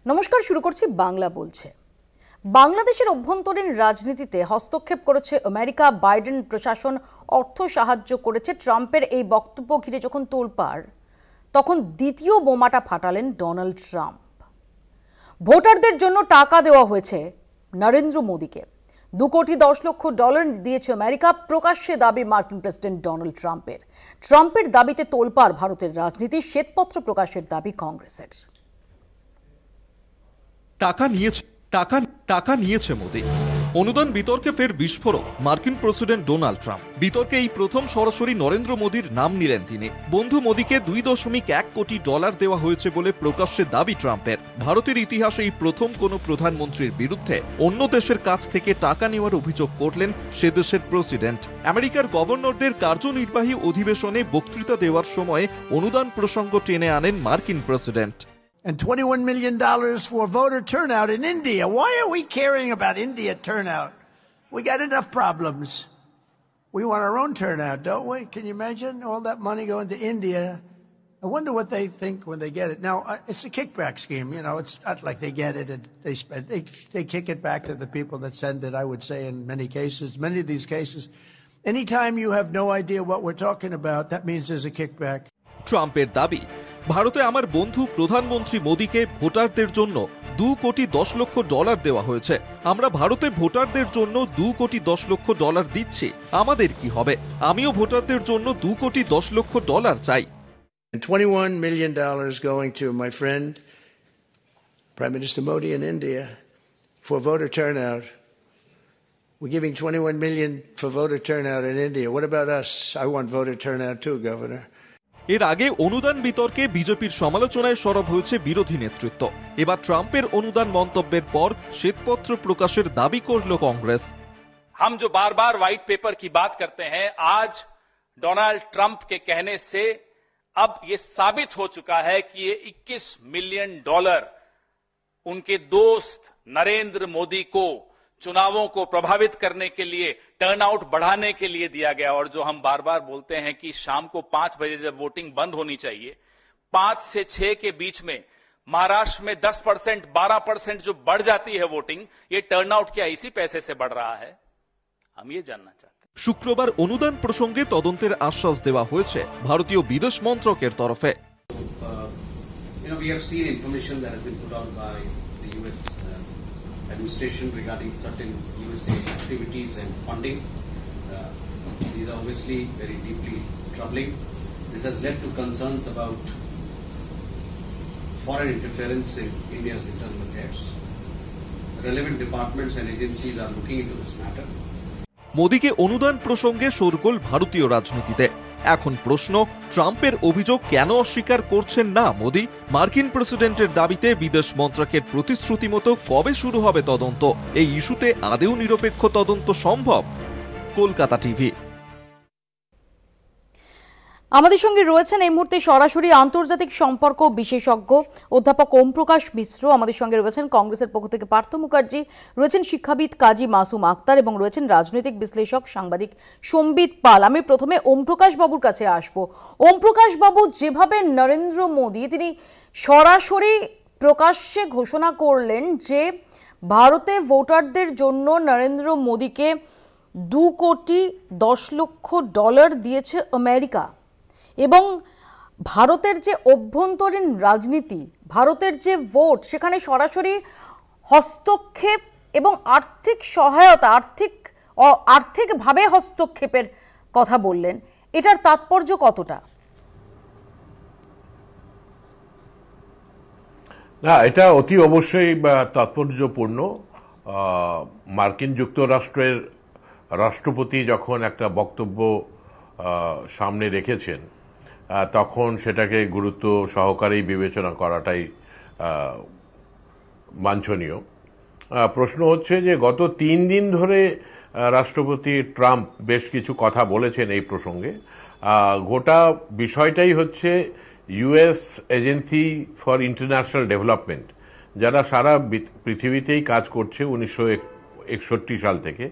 নমস্কার, শুরু করছি বাংলা বলছে। বাংলাদেশের অভ্যন্তরীণ রাজনীতিতে হস্তক্ষেপ করেছে আমেরিকা। বাইডেন প্রশাসন অর্থ সাহায্য করেছে। ট্রাম্পের এই বক্তব্য ঘিরে যখন তোলপাড়, তখন দ্বিতীয় বোমাটা ফাটালেন ডোনাল্ড ট্রাম্প। ভোটারদের জন্য টাকা দেওয়া হয়েছে নরেন্দ্র মোদীকে। $2.10 কোটি দিয়েছে আমেরিকা, প্রকাশ্যে দাবি মার্কিন প্রেসিডেন্ট ডোনাল্ড ট্রাম্পের। ট্রাম্পের দাবিতে তোলপাড় ভারতের রাজনীতি, শ্বেতপত্র প্রকাশের দাবি কংগ্রেসের। টাকা নিয়েছে মোদি। অনুদান বিতর্কে ফের বিস্ফোরক মার্কিন প্রেসিডেন্ট ডোনাল্ড ট্রাম্প। বিতর্কে এই প্রথম সরাসরি নরেন্দ্র মোদীর নাম নিলেন তিনি। বন্ধু মোদীকে $2.1 কোটি দেওয়া হয়েছে বলে প্রকাশ্যে দাবি ট্রাম্পের। ভারতের ইতিহাসে এই প্রথম কোনো প্রধানমন্ত্রীর বিরুদ্ধে অন্য দেশের কাছ থেকে টাকা নেওয়ার অভিযোগ করলেন সে দেশের প্রেসিডেন্ট। আমেরিকার গভর্নরদের কার্যনির্বাহী অধিবেশনে বক্তৃতা দেওয়ার সময় অনুদান প্রসঙ্গ টেনে আনেন মার্কিন president. And $21 million for voter turnout in India. Why are we caring about India turnout? We got enough problems. We want our own turnout, don't we? Can you imagine all that money going to India? I wonder what they think when they get it. Now, it's a kickback scheme. You know, it's not like they get it and they spend. They kick it back to the people that send it, I would say, in many cases. Many of these cases, anytime you have no idea what we're talking about, that means there's a kickback. ট্রাম্পের দাবি, ভারতে আমার বন্ধু প্রধানমন্ত্রী মোদীকে ভোটারদের জন্য $2.10 কোটি দেওয়া হয়েছে। আমরা ভারতে ভোটারদের জন্য $2.10 কোটি দিচ্ছি। আমাদের কি হবে? আমিও ভোটারদের জন্য $2.10 কোটি চাই। And $21 million going to my friend Prime Minister Modi in India for voter turnout. We're giving $21 million for voter turnout in India. What about us? I want voter turnout too, Governor. এর আগে অনুদান বিতর্কে বিজেপির সমালোচনায় সরব হয়েছে বিরোধী নেতৃত্ব। এবার ট্রাম্পের অনুদান মন্তব্যের পর শ্বেতপত্র প্রকাশের দাবি করল কংগ্রেস। हम जो बार बार व्हाइट पेपर की बात करते हैं, आज डोनाल्ड ट्रंप के कहने से अब ये साबित हो चुका है कि ये $21 मिलियन उनके दोस्त नरेंद्र मोदी को चुनावों को प्रभावित करने के लिए, टर्नआउट बढ़ाने के लिए दिया गया। और जो हम बार बार बोलते हैं कि शाम को 5 बजे जब वोटिंग बंद होनी चाहिए, 5 से 6 के बीच में महाराष्ट्र में 10%, 12% जो बढ़ जाती है वोटिंग, ये टर्नआउट क्या इसी पैसे से बढ़ रहा है? हम ये जानना चाहते हैं। শুক্রবার অনুদান প্রসঙ্গে তদন্তের আশ্বাস দেওয়া হয়েছে ভারতীয় বিদেশ মন্ত্রকের তরফে। We have seen information that has been put out by the US administration regarding certain USA activities and funding. These are obviously very deeply troubling. This has led to concerns about foreign interference in India's internal affairs. Relevant departments and agencies are looking into this matter. মোদীকে অনুদান প্রসঙ্গে শোরগোল ভারতীয় রাজনীতিতে। এখন প্রশ্ন, ট্রাম্পের অভিযোগ কেন অস্বীকার করছেন না মোদী? মার্কিন প্রেসিডেন্টের দাবিতে বিদেশ মন্ত্রকের প্রতিশ্রুতি মতো কবে শুরু হবে তদন্ত? এই ইস্যুতে আদৌ নিরপেক্ষ তদন্ত সম্ভব? কলকাতা টিভি। আমাদের সঙ্গে রয়েছেন এই মুহূর্তে সরাসরি আন্তর্জাতিক সম্পর্ক বিশেষজ্ঞ অধ্যাপক ওম প্রকাশ মিশ্র। আমাদের সঙ্গে রয়েছেন কংগ্রেসের পক্ষ থেকে পার্থ মুখার্জি, রয়েছেন শিক্ষাবিদ কাজী মাসুম আক্তার এবং রয়েছেন রাজনৈতিক বিশ্লেষক সাংবাদিক সম্বিত পাল। আমি প্রথমে ওম প্রকাশ বাবুর কাছে আসব। ওম প্রকাশ বাবু, যেভাবে নরেন্দ্র মোদী তিনি সরাসরি প্রকাশ্যে ঘোষণা করলেন যে ভারতে ভোটারদের জন্য নরেন্দ্র মোদীকে $2.10 কোটি দিয়েছে আমেরিকা, এবং ভারতের যে অভ্যন্তরীণ রাজনীতি, ভারতের যে ভোট, সেখানে সরাসরি হস্তক্ষেপ এবং আর্থিক সহায়তা, আর্থিকভাবে হস্তক্ষেপের কথা বললেন, এটার তাৎপর্য কতটা? না, এটা অতি অবশ্যই তাৎপর্যপূর্ণ। মার্কিন যুক্তরাষ্ট্রের রাষ্ট্রপতি যখন একটা বক্তব্য সামনে রেখেছেন, তখন সেটাকে গুরুত্ব সহকারেই বিবেচনা করাটাই বাঞ্ছনীয়। প্রশ্ন হচ্ছে যে গত 3 দিন ধরে রাষ্ট্রপতি ট্রাম্প বেশ কিছু কথা বলেছেন এই প্রসঙ্গে। গোটা বিষয়টাই হচ্ছে US agency for international development, যারা সারা পৃথিবীতেই কাজ করছে 1961 সাল থেকে,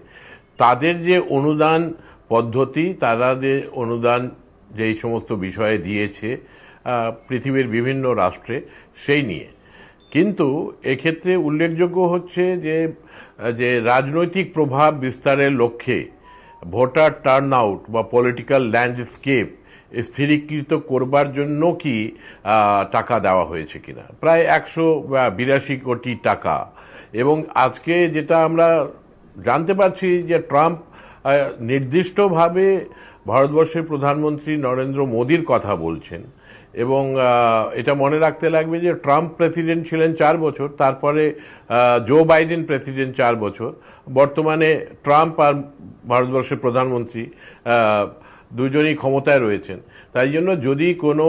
তাদের যে অনুদান পদ্ধতি, তারা যে অনুদান যেই সমস্ত বিষয়ে দিয়েছে পৃথিবীর বিভিন্ন রাষ্ট্রে, সেই নিয়ে কিন্তু এক্ষেত্রে উল্লেখযোগ্য হচ্ছে যে যে রাজনৈতিক প্রভাব বিস্তারের লক্ষ্যে ভোটার টার্ন আউট বা পলিটিক্যাল ল্যান্ডস্কেপ স্থিরীকৃত করবার জন্য কি টাকা দেওয়া হয়েছে কিনা, প্রায় 182 কোটি টাকা। এবং আজকে যেটা আমরা জানতে পারছি যে ট্রাম্প নির্দিষ্টভাবে ভারতবর্ষের প্রধানমন্ত্রী নরেন্দ্র মোদীর কথা বলছেন। এবং এটা মনে রাখতে লাগবে যে ট্রাম্প প্রেসিডেন্ট ছিলেন 4 বছর, তারপরে জো বাইডেন প্রেসিডেন্ট 4 বছর, বর্তমানে ট্রাম্প আর ভারতবর্ষের প্রধানমন্ত্রী দুজনই ক্ষমতায় রয়েছেন। তাই জন্য যদি কোনো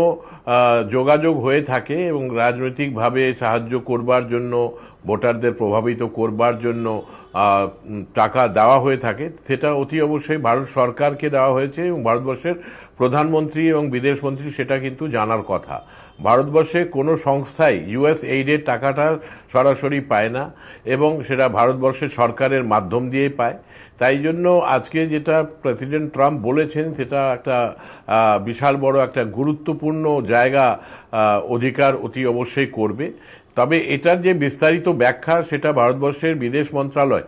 যোগাযোগ হয়ে থাকে এবং রাজনৈতিকভাবে সাহায্য করবার জন্য, ভোটারদের প্রভাবিত করবার জন্য টাকা দেওয়া হয়ে থাকে, সেটা অতি অবশ্যই ভারত সরকারকে দেওয়া হয়েছে এবং ভারতবর্ষের প্রধানমন্ত্রী এবং বিদেশমন্ত্রী সেটা কিন্তু জানার কথা। ভারতবর্ষে কোনো সংস্থাই ইউএস এইডের টাকাটা সরাসরি পায় না এবং সেটা ভারতবর্ষের সরকারের মাধ্যম দিয়ে পায়। তাই জন্য আজকে যেটা প্রেসিডেন্ট ট্রাম্প বলেছেন সেটা একটা বিশাল বড় একটা গুরুত্বপূর্ণ জায়গা অধিকার অতি অবশ্যই করবে। তবে এটার যে বিস্তারিত ব্যাখ্যা সেটা ভারতবর্ষের বিদেশ মন্ত্রণালয়,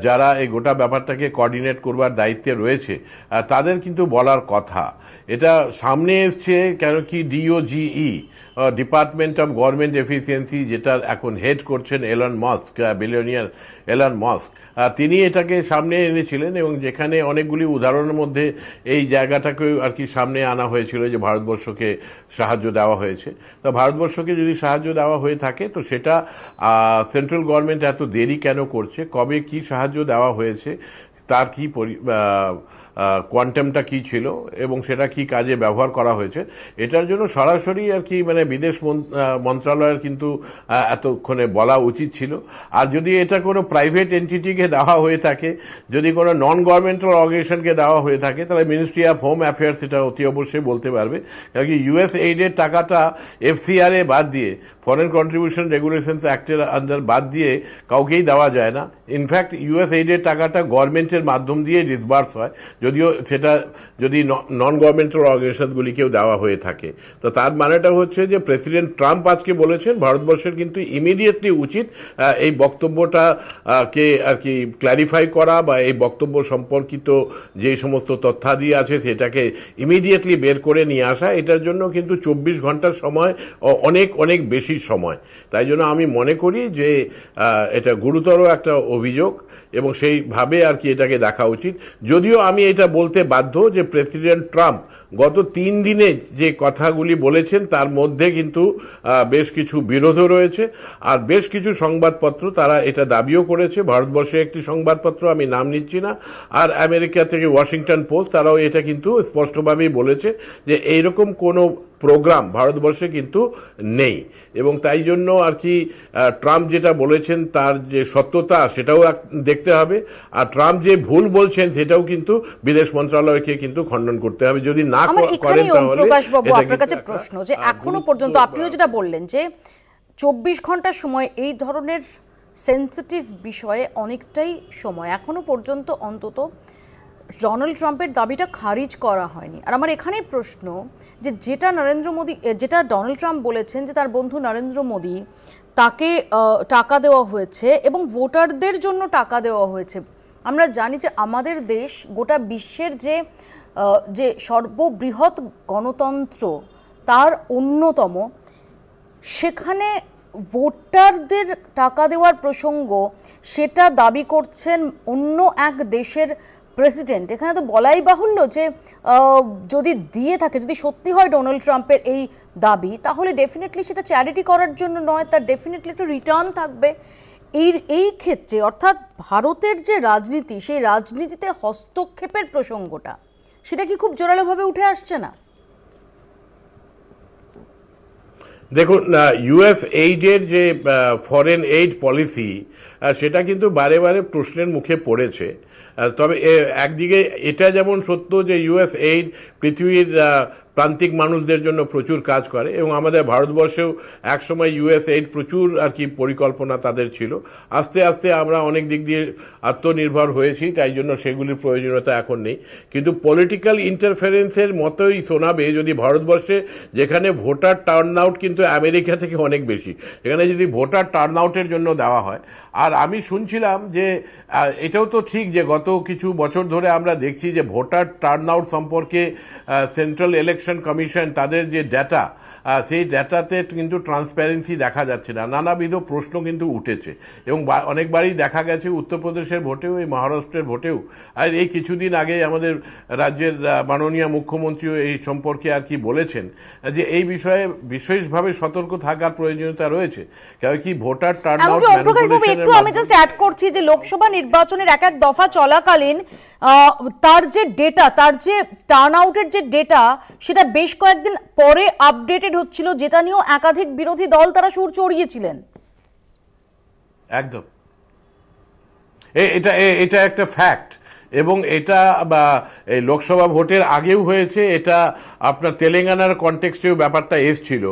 যারা এই গোটা ব্যাপারটাকে কোঅর্ডিনেট করবার দায়িত্বে রয়েছে, তাদের কিন্তু বলার কথা। এটা সামনে এসছে কেন কি DOGE, department of government efficiency, যেটার এখন হেড করছেন Elon Musk, billionaire Elon Musk, তিনি এটাকে সামনে এনেছিলেন এবং যেখানে অনেকগুলি উদাহরণের মধ্যে এই জায়গাটাকে আর কি সামনে আনা হয়েছিল যে ভারতবর্ষকে সাহায্য দেওয়া হয়েছে। তো ভারতবর্ষকে যদি সাহায্য দেওয়া হয়ে থাকে তো সেটা সেন্ট্রাল গভর্নমেন্ট এত দেরি কেন করছে, কবে কি সাহায্য দেওয়া হয়েছে, তার কি কোয়ান্টামটা কি ছিল এবং সেটা কি কাজে ব্যবহার করা হয়েছে, এটার জন্য সরাসরি আর কি মানে বিদেশ মন্ত্রণালয়ের কিন্তু এতক্ষণে বলা উচিত ছিল। আর যদি এটা কোনো প্রাইভেট এন্টিটিকে দেওয়া হয়ে থাকে, যদি কোনো নন গভর্নমেন্টাল অর্গানাইজেশনকে দেওয়া হয়ে থাকে, তাহলে মিনিস্ট্রি অফ হোম অ্যাফেয়ার্স এটা অতি অবশ্যই বলতে পারবে। কারণ কি ইউএস এইডের টাকাটা এফসিআরএ বাদ দিয়ে, ফরেন কন্ট্রিবিউশন রেগুলেশনস অ্যাক্টের আন্ডার বাদ দিয়ে কাউকেই দেওয়া যায় না। ইনফ্যাক্ট ইউএস এইডের টাকাটা গভর্নমেন্টের মাধ্যম দিয়ে ডিসবার্স হয়, যদিও সেটা যদি নন গভর্নমেন্টাল অর্গানাইজেশনগুলিকেও দেওয়া হয়ে থাকে। তো তার মানেটা হচ্ছে যে প্রেসিডেন্ট ট্রাম্প আজকে বলেছেন ভারতবর্ষের কিন্তু ইমিডিয়েটলি উচিত এই বক্তব্যটা কে আর কি ক্ল্যারিফাই করা বা এই বক্তব্য সম্পর্কিত যে সমস্ত তথ্যাদি আছে সেটাকে ইমিডিয়েটলি বের করে নিয়ে আসা। এটার জন্য কিন্তু 24 ঘন্টার সময় অনেক অনেক বেশি সময়। তাই জন্য আমি মনে করি যে এটা গুরুতর একটা অভিযোগ এবং সেইভাবে আর কি এটাকে দেখা উচিত। যদিও আমি এটা বলতে বাধ্য যে প্রেসিডেন্ট ট্রাম্প গত 3 দিনে যে কথাগুলি বলেছেন তার মধ্যে কিন্তু বেশ কিছু বিরোধও রয়েছে। আর বেশ কিছু সংবাদপত্র তারা এটা দাবিও করেছে, ভারতবর্ষে একটি সংবাদপত্র, আমি নাম নিচ্ছি না, আর আমেরিকা থেকে ওয়াশিংটন পোস্ট, তারাও এটা কিন্তু স্পষ্টভাবেই বলেছে যে এইরকম কোনো প্রোগ্রাম ভারতবর্ষে কিন্তু নেই। এবং তাই জন্য আর কি ট্রাম্প যেটা বলেছেন তার যে সত্যতা সেটাও দেখতে হবে, আর ট্রাম্প যে ভুল বলছেন সেটাও কিন্তু বিদেশ মন্ত্রণালয়কে কিন্তু খণ্ডন করতে হবে। যদি না করেন তাহলে আপনার কাছে প্রশ্ন যে এখনো পর্যন্ত আপনিও যেটা বললেন যে 24 ঘন্টা সময় এই ধরনের সেনসিটিভ বিষয়ে অনেকটাই সময়, এখনো পর্যন্ত অন্তত ডোনাল্ড ট্রাম্পের দাবিটা খারিজ করা হয়নি। আর আমার এখানেই প্রশ্ন যে যেটা ডোনাল্ড ট্রাম্প বলেছেন যে তার বন্ধু নরেন্দ্র মোদী তাকে টাকা দেওয়া হয়েছে এবং ভোটারদের জন্য টাকা দেওয়া হয়েছে। আমরা জানি যে আমাদের দেশ গোটা বিশ্বের যে সর্ববৃহৎ গণতন্ত্র তার অন্যতম, সেখানে ভোটারদের টাকা দেওয়ার প্রসঙ্গ সেটা দাবি করছেন অন্য এক দেশের প্রেসিডেন্ট। এখানে তো বলাই বাহুল্য যে যদি দিয়ে থাকে, যদি সত্যি হয় ডোনাল্ড ট্রাম্পের এই দাবি, তাহলে ডেফিনেটলি সেটা চ্যারিটি করার জন্য নয়, তার ডেফিনেটলি একটা রিটার্ন থাকবে। এই ক্ষেত্রে অর্থাৎ ভারতের যে রাজনীতি, সেই রাজনীতিতে হস্তক্ষেপের প্রসঙ্গটা সেটা কি খুব জোরালোভাবে উঠে আসছে না? দেখুন, ইউএস এইডের যে ফরেন এইড পলিসি সেটা কিন্তু বারে বারে প্রশ্নের মুখে পড়েছে। তবে একদিকে এটা যেমন সত্য যে ইউএস এইড পৃথিবীর প্রান্তিক মানুষদের জন্য প্রচুর কাজ করে, এবং আমাদের ভারতবর্ষেও একসময় ইউএসএইড প্রচুর আর কি পরিকল্পনা তাদের ছিল। আস্তে আস্তে আমরা অনেক দিক দিয়ে আত্মনির্ভর হয়েছি, তাই জন্য সেগুলির প্রয়োজনীয়তা এখন নেই। কিন্তু পলিটিক্যাল ইন্টারফারেন্সের মতোই শোনাবে যদি ভারতবর্ষে, যেখানে ভোটার টার্ন আউট কিন্তু আমেরিকা থেকে অনেক বেশি, এখানে যদি ভোটার টার্ন আউটের জন্য দেওয়া হয়। আর আমি শুনছিলাম যে এটাও তো ঠিক যে গত কিছু বছর ধরে আমরা দেখছি যে ভোটার টার্ন আউট সম্পর্কে সেন্ট্রাল ইলেকশন কমিশন তাদের যে ডেটা, সেই ডেটাতে কিন্তু ট্রান্সপারেন্সি দেখা যাচ্ছে না, নানাবিধ প্রশ্ন কিন্তু উঠেছে। এবং অনেকবারই দেখা গেছে উত্তরপ্রদেশের ভোটেও, এই মহারাষ্ট্রের ভোটেও, আর এই কিছুদিন আগে আমাদের রাজ্যের মাননীয় মুখ্যমন্ত্রীও এই সম্পর্কে আর কি বলেছেন যে এই বিষয়ে বিশেষভাবে সতর্ক থাকার প্রয়োজনীয়তা রয়েছে। কারণ কি ভোটার টার্ন আউট একটু আমি জাস্ট অ্যাড করছি যে লোকসভা নির্বাচনের এক এক দফা চলাকালীন তার যে ডেটা, তার যে টার্ন আউটের যে ডেটা, সেটা বেশ কয়েকদিন পরে আপডেটেড হচ্ছিল, যেটা নিয়েও একাধিক বিরোধী দল তারা সুর চড়িয়েছিলেন। একদম, এটা একটা ফ্যাক্ট। এবং এটা এই লোকসভা ভোটের আগেও হয়েছে, এটা আপনার তেলেঙ্গানার কনটেক্সটেও ব্যাপারটা এসছিল।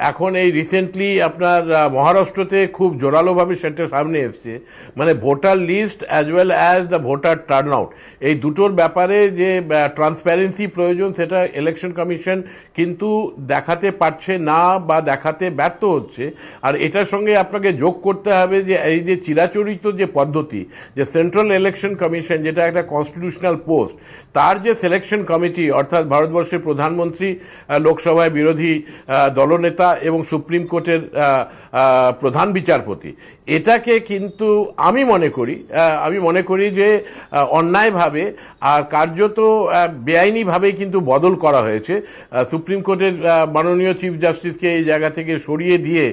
এখন এই রিসেন্টলি আপনার মহারাষ্ট্রতে খুব জোরালোভাবে সেটা সামনে এসছে, মানে voter list as well as the voter turnout, এই দুটোর ব্যাপারে যে ট্রান্সপারেন্সি প্রয়োজন সেটা ইলেকশন কমিশন কিন্তু দেখাতে পারছে না বা দেখাতে ব্যর্থ হচ্ছে। আর এটার সঙ্গে আপনাকে যোগ করতে হবে যে এই যে চিরাচরিত যে পদ্ধতি, যে সেন্ট্রাল ইলেকশন কমিশন যেটা একটা কনস্টিটিউশনাল পোস্ট, তার যে সিলেকশন কমিটি, অর্থাৎ ভারতবর্ষের প্রধানমন্ত্রী, লোকসভায় বিরোধী দলনেতা এবং সুপ্রিম কোর্টের প্রধান বিচারপতি, এটাকে কিন্তু আমি মনে করি যে অন্যায়ভাবে আর কার্যত বেআইনিভাবে কিন্তু বদল করা হয়েছে। সুপ্রিম কোর্টের মাননীয় চিফ জাস্টিসকে এই জায়গা থেকে সরিয়ে দিয়ে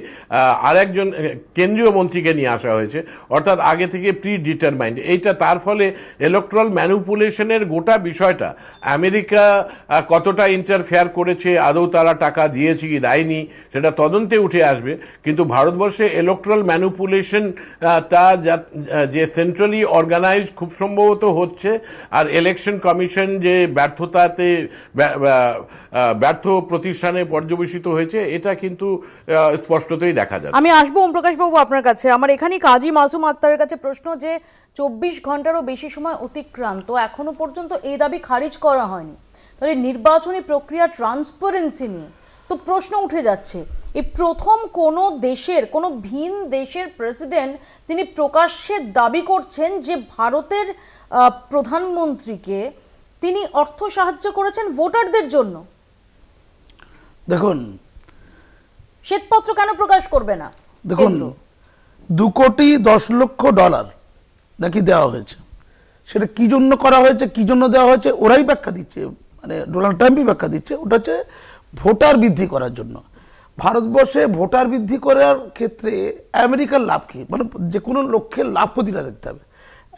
আরেকজন কেন্দ্রীয় মন্ত্রীকে নিয়ে আসা হয়েছে, অর্থাৎ আগে থেকে প্রি ডিটারমাইন্ড। এইটা তার ফলে ইলেকট্রাল ম্যানিপুলেশনের গোটা বিষয়টা, আমেরিকা কতটা ইন্টারফেয়ার করেছে, আদৌ তারা টাকা দিয়েছে কি দেয়নি সেটা তদন্তে উঠে আসবে। কিন্তু ভারতবর্ষে ইলেকট্রাল ম্যানিপুলেশন তা যে সেন্ট্রালি অর্গানাইজড খুব সম্ভবত হচ্ছে, আর ইলেকশন কমিশন যে ব্যর্থ প্রতিষ্ঠানে পর্যবেসিত হয়েছে, এটা কিন্তু স্পষ্টতই দেখা যায়। আমি আসবো ওম প্রকাশ বাবু আপনার কাছে। আমার এখানেই কাজী মাসুম আক্তারের কাছে প্রশ্ন যে 24 ঘন্টারও বেশি সময় অতিক্রান্ত, এখনো পর্যন্ত এই দাবি খারিজ করা হয়নি, তাহলে নির্বাচনী প্রক্রিয়া ট্রান্সপারেন্সি নিয়ে তো প্রশ্ন উঠে যাচ্ছে। এই প্রথম কোনো দেশের, কোনো ভিন দেশের প্রেসিডেন্ট তিনি প্রকাশ্যে দাবি করছেন যে ভারতের প্রধানমন্ত্রীকে তিনি অর্থ সাহায্য করেছেন ভোটারদের জন্য। দেখুন, শ্বেতপত্র কেন প্রকাশ করবে না? দেখুন, $2,10,00,000 নাকি দেওয়া হয়েছে। সেটা কি জন্য করা হয়েছে, কি জন্য দেওয়া হয়েছে, ওরাই ব্যাখ্যা দিচ্ছে, মানে ডোনাল্ড ট্রাম্পই ব্যাখ্যা দিচ্ছে। ওটা হচ্ছে ভোটার বৃদ্ধি করার জন্য। ভারতবর্ষে ভোটার বৃদ্ধি করার ক্ষেত্রে আমেরিকার লাভ কি, মানে যে কোনো লক্ষ্যের লাভ ক্ষতিটা দেখতে হবে।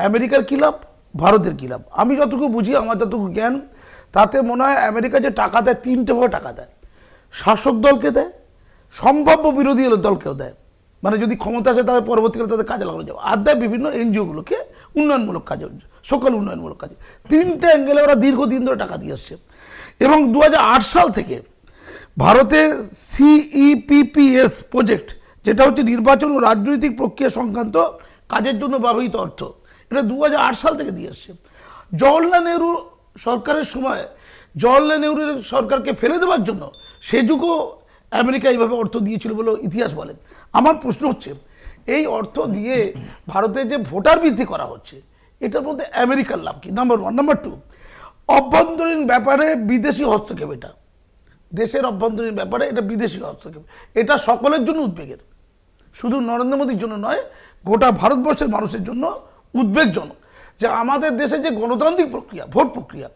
আমেরিকার কী লাভ, ভারতের কী লাভ। আমি যতটুকু বুঝি, আমার যতটুকু জ্ঞান, তাতে মনে হয় আমেরিকা যে টাকা দেয়, তিনটেভাবে টাকা দেয়। শাসক দলকে দেয়, সম্ভাব্য বিরোধী দলকেও দেয়, মানে যদি ক্ষমতা আসে তাদের পরবর্তীকালে তাদের কাজে লাগানো যাবে। আর দেয় বিভিন্ন এনজিওগুলোকে উন্নয়নমূলক কাজে, সকল উন্নয়নমূলক কাজে। তিনটে অ্যাঙ্গেলে ওরা দীর্ঘদিন ধরে টাকা দিয়ে আসছে। এবং 2008 সাল থেকে ভারতে CEPPS প্রজেক্ট, যেটা হচ্ছে নির্বাচন ও রাজনৈতিক প্রক্রিয়া সংক্রান্ত কাজের জন্য ব্যবহৃত অর্থ, এটা 2008 সাল থেকে দিয়ে আসছে। জওহরলাল নেহরু সরকারের সময় জওহরলাল নেহরুর সরকারকে ফেলে দেওয়ার জন্য সে যুগও আমেরিকা এইভাবে অর্থ দিয়েছিল বলে ইতিহাস বলে। আমার প্রশ্ন হচ্ছে, এই অর্থ দিয়ে ভারতে যে ভোটার বৃদ্ধি করা হচ্ছে, এটার মধ্যে আমেরিকার লাভ কি? নাম্বার 1। নাম্বার 2, অভ্যন্তরীণ ব্যাপারে বিদেশি হস্তক্ষেপ। এটা দেশের অভ্যন্তরীণ ব্যাপারে এটা বিদেশি হস্তক্ষেপ। এটা সকলের জন্য উদ্বেগের, শুধু নরেন্দ্র মোদীর জন্য নয়, গোটা ভারতবর্ষের মানুষের জন্য উদ্বেগজনক যে আমাদের দেশে যে গণতান্ত্রিক প্রক্রিয়া, ভোট প্রক্রিয়া,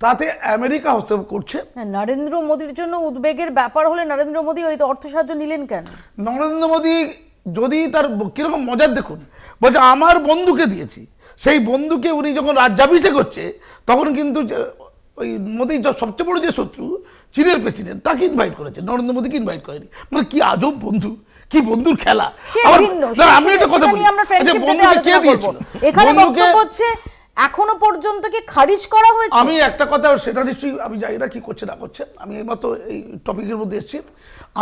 তাতে আমেরিকা হস্তক্ষেপ করছে। নরেন্দ্র মোদীর জন্য উদ্বেগের ব্যাপার হলে নরেন্দ্র মোদী ওই অর্থ সাহায্য নিলেন কেন? নরেন্দ্র মোদী যদি তার কিরকম মজার দেখুন, বলছে আমার বন্ধুকে দিয়েছি, সেই বন্ধুকে উনি যখন রাজ্যাভিষেক করছে তখন কিন্তু ওই মোদী সবচেয়ে বড় যে শত্রু চীনের প্রেসিডেন্ট, তাকে ইনভাইট করেছে, নরেন্দ্র মোদীকে ইনভাইট করেনি। মানে কি আজব বন্ধু, কি বন্ধুর খেলা। আমি একটা কথা বলি, বন্ধুকে কে দিয়েছিল? এখানে বক্তব্য হচ্ছে এখনো পর্যন্ত কি খারিজ করা হয়েছে? আমি একটা কথা, সেটা নিশ্চয়ই আমি জানি না কি করছে না করছে, আমি এইমাত্র এই টপিকের মধ্যে এসেছি।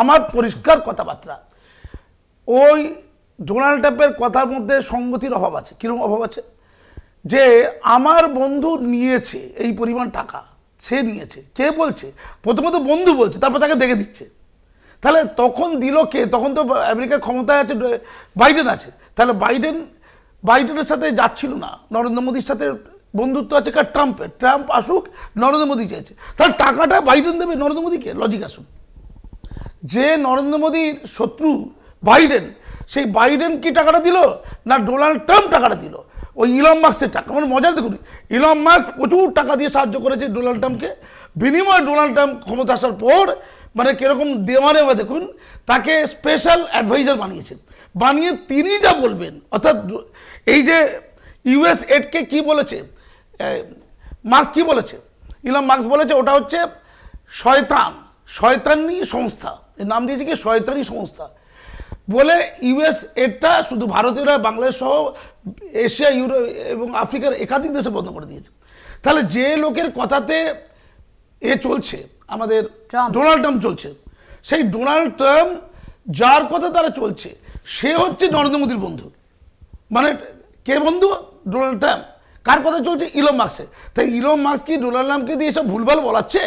আমার পরিষ্কার কথাবার্তা, ওই ডোনাল্ড ট্রাম্পের কথার মধ্যে সঙ্গতির অভাব আছে। কিরকম অভাব আছে? যে আমার বন্ধু নিয়েছে এই পরিমাণ টাকা, সে নিয়েছে, কে বলছে? প্রথমত বন্ধু বলছে, তারপর তাকে দেখে দিচ্ছে। তাহলে তখন দিল কে? তখন তো আমেরিকার ক্ষমতায় আছে বাইডেন আছে। তাহলে বাইডেনের সাথে যাচ্ছিল না, নরেন্দ্র মোদীর সাথে বন্ধুত্ব আছে কার? ট্রাম্পের। ট্রাম্প আসুক, নরেন্দ্র মোদী চেয়েছে, তাহলে টাকাটা বাইডেন দেবে নরেন্দ্র মোদীকে? লজিক আসুন। যে নরেন্দ্র মোদীর শত্রু বাইডেন, সেই বাইডেন কি টাকাটা দিল না ডোনাল্ড ট্রাম্প টাকাটা দিল? ওই ইলন মাস্কের টাকা। মানে মজা দেখুন, ইলন মাস্ক প্রচুর টাকা দিয়ে সাহায্য করেছে ডোনাল্ড ট্রাম্পকে, বিনিময়ে ডোনাল্ড ট্রাম্প ক্ষমতা আসার পর মানে কিরকম দেওয়ানে বা দেখুন, তাকে স্পেশাল অ্যাডভাইজার বানিয়েছেন। বানিয়ে তিনি যা বলবেন, অর্থাৎ এই যে ইউএস এডকে কি বলেছে মাস্ক, কি বলেছে ইলন মাস্ক? বলেছে ওটা হচ্ছে শয়তানি সংস্থা, এর নাম দিয়েছে কি শয়তানি সংস্থা বলে। ইউএস এডটা শুধু ভারতীয়রা, বাংলাদেশ সহ এশিয়া, ইউরোপ এবং আফ্রিকার একাধিক দেশে বন্ধ করে দিয়েছে। তাহলে যে লোকের কথাতে এ চলছে, আমাদের ডোনাল্ড ট্রাম্প চলছে, সেই ডোনাল্ড ট্রাম্প যার কথা তারা চলছে, সে হচ্ছে নরেন্দ্র মোদীর বন্ধু। মানে কে বন্ধু? Donald Trump. কার কথা চলছে? ইলন মাস্কে। তাই ইলন মাস্ক কি ডোনাল্ড ট্রাম্পকে দিয়ে সব ভুলভাল বলাচ্ছে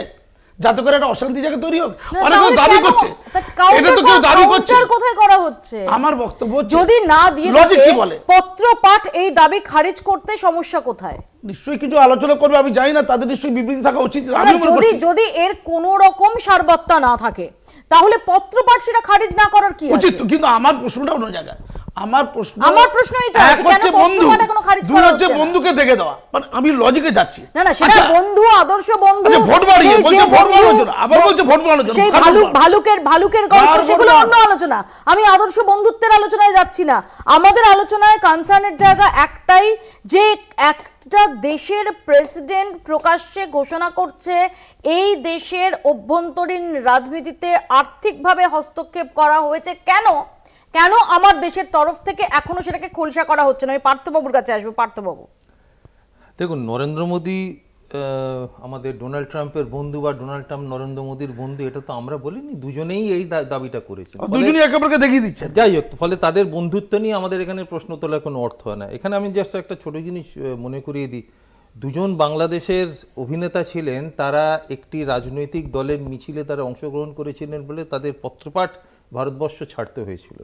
যাতে করে একটা অশান্তি জায়গা তৈরি হোক? অনেকে দাবি করছে, এটা তো কেউ দাবি করছে। কোথায় করা হচ্ছে? আমার বক্তব্য, যদি না দিয়ে লজিক কি বলে? পত্রপাঠ এই দাবি খারিজ করতে সমস্যা কোথায়? নিশ্চয়ই কিছু আলোচনা করবে, আমি জানি না, তাদের নিশ্চয়ই বিবৃতি থাকা উচিত। যদি এর কোন রকম সারবত্তা না থাকে, তাহলে পত্রপাঠ সেটা খারিজ না করার কি উচিত? কিন্তু আমার প্রশ্নটা অন্য জায়গায়। আমার প্রশ্ন এটা কেন পত্রপাঠে কোনো খারিজ করা হচ্ছে না? বন্ধুকে দেখে দেওয়া, মানে আমি লজিকে যাচ্ছি না, সেটা বন্ধু, আদর্শ বন্ধু। ভোট বাড়িয়ে বলছে, ভোট বাড়ানোর জন্য, আবার বলছে ভোট বাড়ানোর জন্য। সেই ভালুকের গল্প, সেগুলো অন্য আলোচনা। আমি আদর্শ বন্ধুত্বের আলোচনায় যাচ্ছি না। আমাদের আলোচনায় কনসার্নের জায়গা একটাই, যে একটা দেশের প্রেসিডেন্ট প্রকাশ্যে ঘোষণা করছে এই দেশের অভ্যন্তরীণ রাজনীতিতে আর্থিকভাবে হস্তক্ষেপ করা হয়েছে। কেন আমার দেশের তরফ থেকে এখনো সেটাকে খোলসা করা হচ্ছে না? আমি পার্থবাবুর কাছে আসবো। পার্থবাবু, দেখুন, নরেন্দ্র মোদী আমাদের ডোনাল্ড ট্রাম্পের বন্ধু বা ডোনাল্ড ট্রাম্প নরেন্দ্র মোদীর বন্ধু, এটা তো আমরা বলিনি, দুজনেই এই দাবিটা করেছেন, দুজনেই একে অপরকে দেখিয়ে দিচ্ছেন। যাই হোক, ফলে তাদের বন্ধুত্ব নিয়ে আমাদের এখানে প্রশ্ন তোলার কোনো অর্থ হয় না। এখানে আমি জাস্ট একটা ছোট জিনিস মনে করিয়ে দিই। দুজন বাংলাদেশের অভিনেতা ছিলেন, তারা একটি রাজনৈতিক দলের মিছিলে তারা অংশগ্রহণ করেছিলেন বলে তাদের পত্রপাঠ ভারতবর্ষ ছাড়তে হয়েছিল।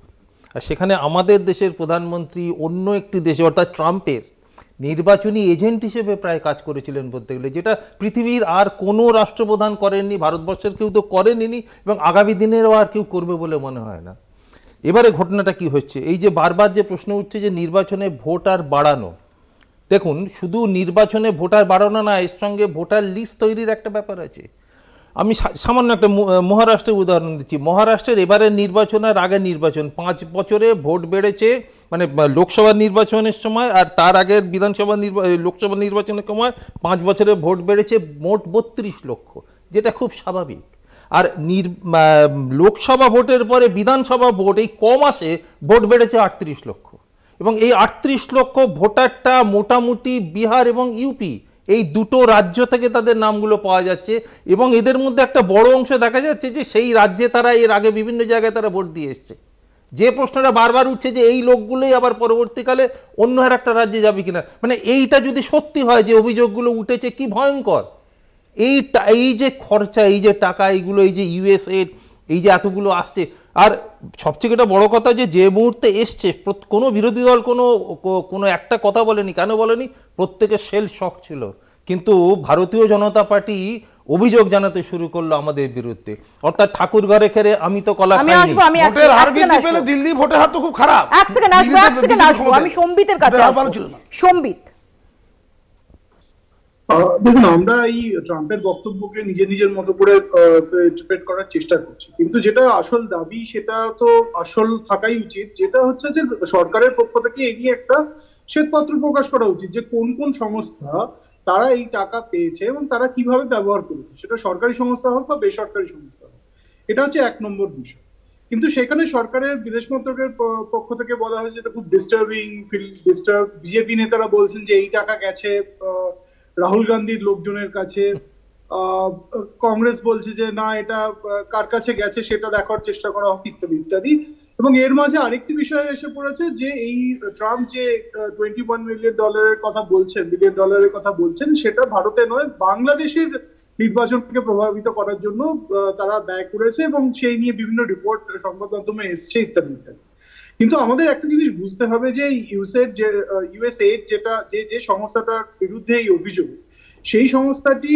আর সেখানে আমাদের দেশের প্রধানমন্ত্রী অন্য একটি দেশে, অর্থাৎ ট্রাম্পের নির্বাচনী এজেন্ট হিসেবে প্রায় কাজ করেছিলেন বলতে গেলে, যেটা পৃথিবীর আর কোনো রাষ্ট্রপ্রধান করেননি, ভারতবর্ষের কেউ তো করেনি, এবং আগামী দিনেরও আর কেউ করবে বলে মনে হয় না। এবারে ঘটনাটা কি হচ্ছে, এই যে বারবার যে প্রশ্ন উঠছে যে নির্বাচনে ভোটার বাড়ানো, দেখুন, শুধু নির্বাচনে ভোটার বাড়ানো না, এর সঙ্গে ভোটার লিস্ট তৈরির একটা ব্যাপার আছে। আমি সামান্য একটা মহারাষ্ট্রের উদাহরণ দিচ্ছি। মহারাষ্ট্রের এবারের নির্বাচন আর আগের নির্বাচন 5 বছরে ভোট বেড়েছে, মানে লোকসভা নির্বাচনের সময় আর তার আগের লোকসভা নির্বাচনের সময় 5 বছরে ভোট বেড়েছে মোট 32 লক্ষ, যেটা খুব স্বাভাবিক। আর লোকসভা ভোটের পরে বিধানসভা ভোট, এই কমাসে ভোট বেড়েছে 38 লক্ষ। এবং এই 38 লক্ষ ভোটারটা মোটামুটি বিহার এবং ইউপি, এই দুটো রাজ্য থেকে তাদের নামগুলো পাওয়া যাচ্ছে। এবং এদের মধ্যে একটা বড় অংশ দেখা যাচ্ছে যে সেই রাজ্যে তারা এর আগে বিভিন্ন জায়গায় তারা ভোট দিয়ে এসছে। যে প্রশ্নটা বারবার উঠছে যে এই লোকগুলোই আবার পরবর্তীকালে অন্য আর একটা রাজ্যে যাবে কিনা, মানে এইটা যদি সত্যি হয় যে অভিযোগগুলো উঠেছে, কি ভয়ঙ্কর! এই যে খরচা, এই যে টাকা, এইগুলো, এই যে ইউএসএ, এই যে এতগুলো আসছে। আর সবচেয়ে একটা বড় কথা, যে মুহূর্তে এসছে, কোনো বিরোধী দল কোনো একটা কথা বলেনি। কেন বলেনি? প্রত্যেকের সেল শক ছিল। কিন্তু ভারতীয় জনতা পার্টি অভিযোগ জানাতে শুরু করলো আমাদের বিরুদ্ধে, অর্থাৎ ঠাকুর ঘরে খেলে আমি তো কলা খাইনি। ভোটের হার বৃদ্ধি পেলে দিল্লি ভোটের হার তো খুব খারাপ। এক সেকেন্ড আসবো, আমি সম্বিতের কাছে আসবো। সম্বিত, দেখুন, আমরা এই ট্রাম্পের বক্তব্যকে নিজের মতো করে ইন্টারপ্রেট করার চেষ্টা করছি, কিন্তু যেটা আসল দাবি সেটা তো আসল থাকাই উচিত। যেটা হচ্ছে যে সরকারের পক্ষ থেকে এই নিয়ে একটা শ্বেতপত্র প্রকাশ করা উচিত যে কোন কোন সংস্থা তারা এই টাকা পেয়েছে এবং তারা কিভাবে ব্যবহার করেছে, সেটা সরকারি সংস্থা হোক বা বেসরকারি সংস্থা হোক। এটা হচ্ছে 1 নম্বর বিষয়। কিন্তু সেখানে সরকারের বিদেশ মন্ত্রকের পক্ষ থেকে বলা হয়েছে এটা খুব ডিস্টার্বিং, বিজেপি নেতারা বলছেন যে এই টাকা গেছে রাহুল গান্ধীর লোকজনের কাছে, কংগ্রেস বলছে যে না এটা কার কাছে গেছে সেটা দেখার চেষ্টা করা হোক, ইত্যাদি ইত্যাদি। এবং এর মাঝে আরেকটি বিষয় এসে পড়েছে যে এই ট্রাম্প যে $21 মিলিয়ন বিলিয়ন ডলারের কথা বলছেন সেটা ভারতে নয় বাংলাদেশের নির্বাচনকে প্রভাবিত করার জন্য তারা ব্যয় করেছে, এবং সেই নিয়ে বিভিন্ন রিপোর্ট সংবাদ মাধ্যমে এসছে, ইত্যাদি ইত্যাদি। কিন্তু আমাদের একটা জিনিস বুঝতে হবে যে ইউএসএইড যেটা যে সংস্থাটার বিরুদ্ধে এই অভিযোগ, সেই সংস্থাটি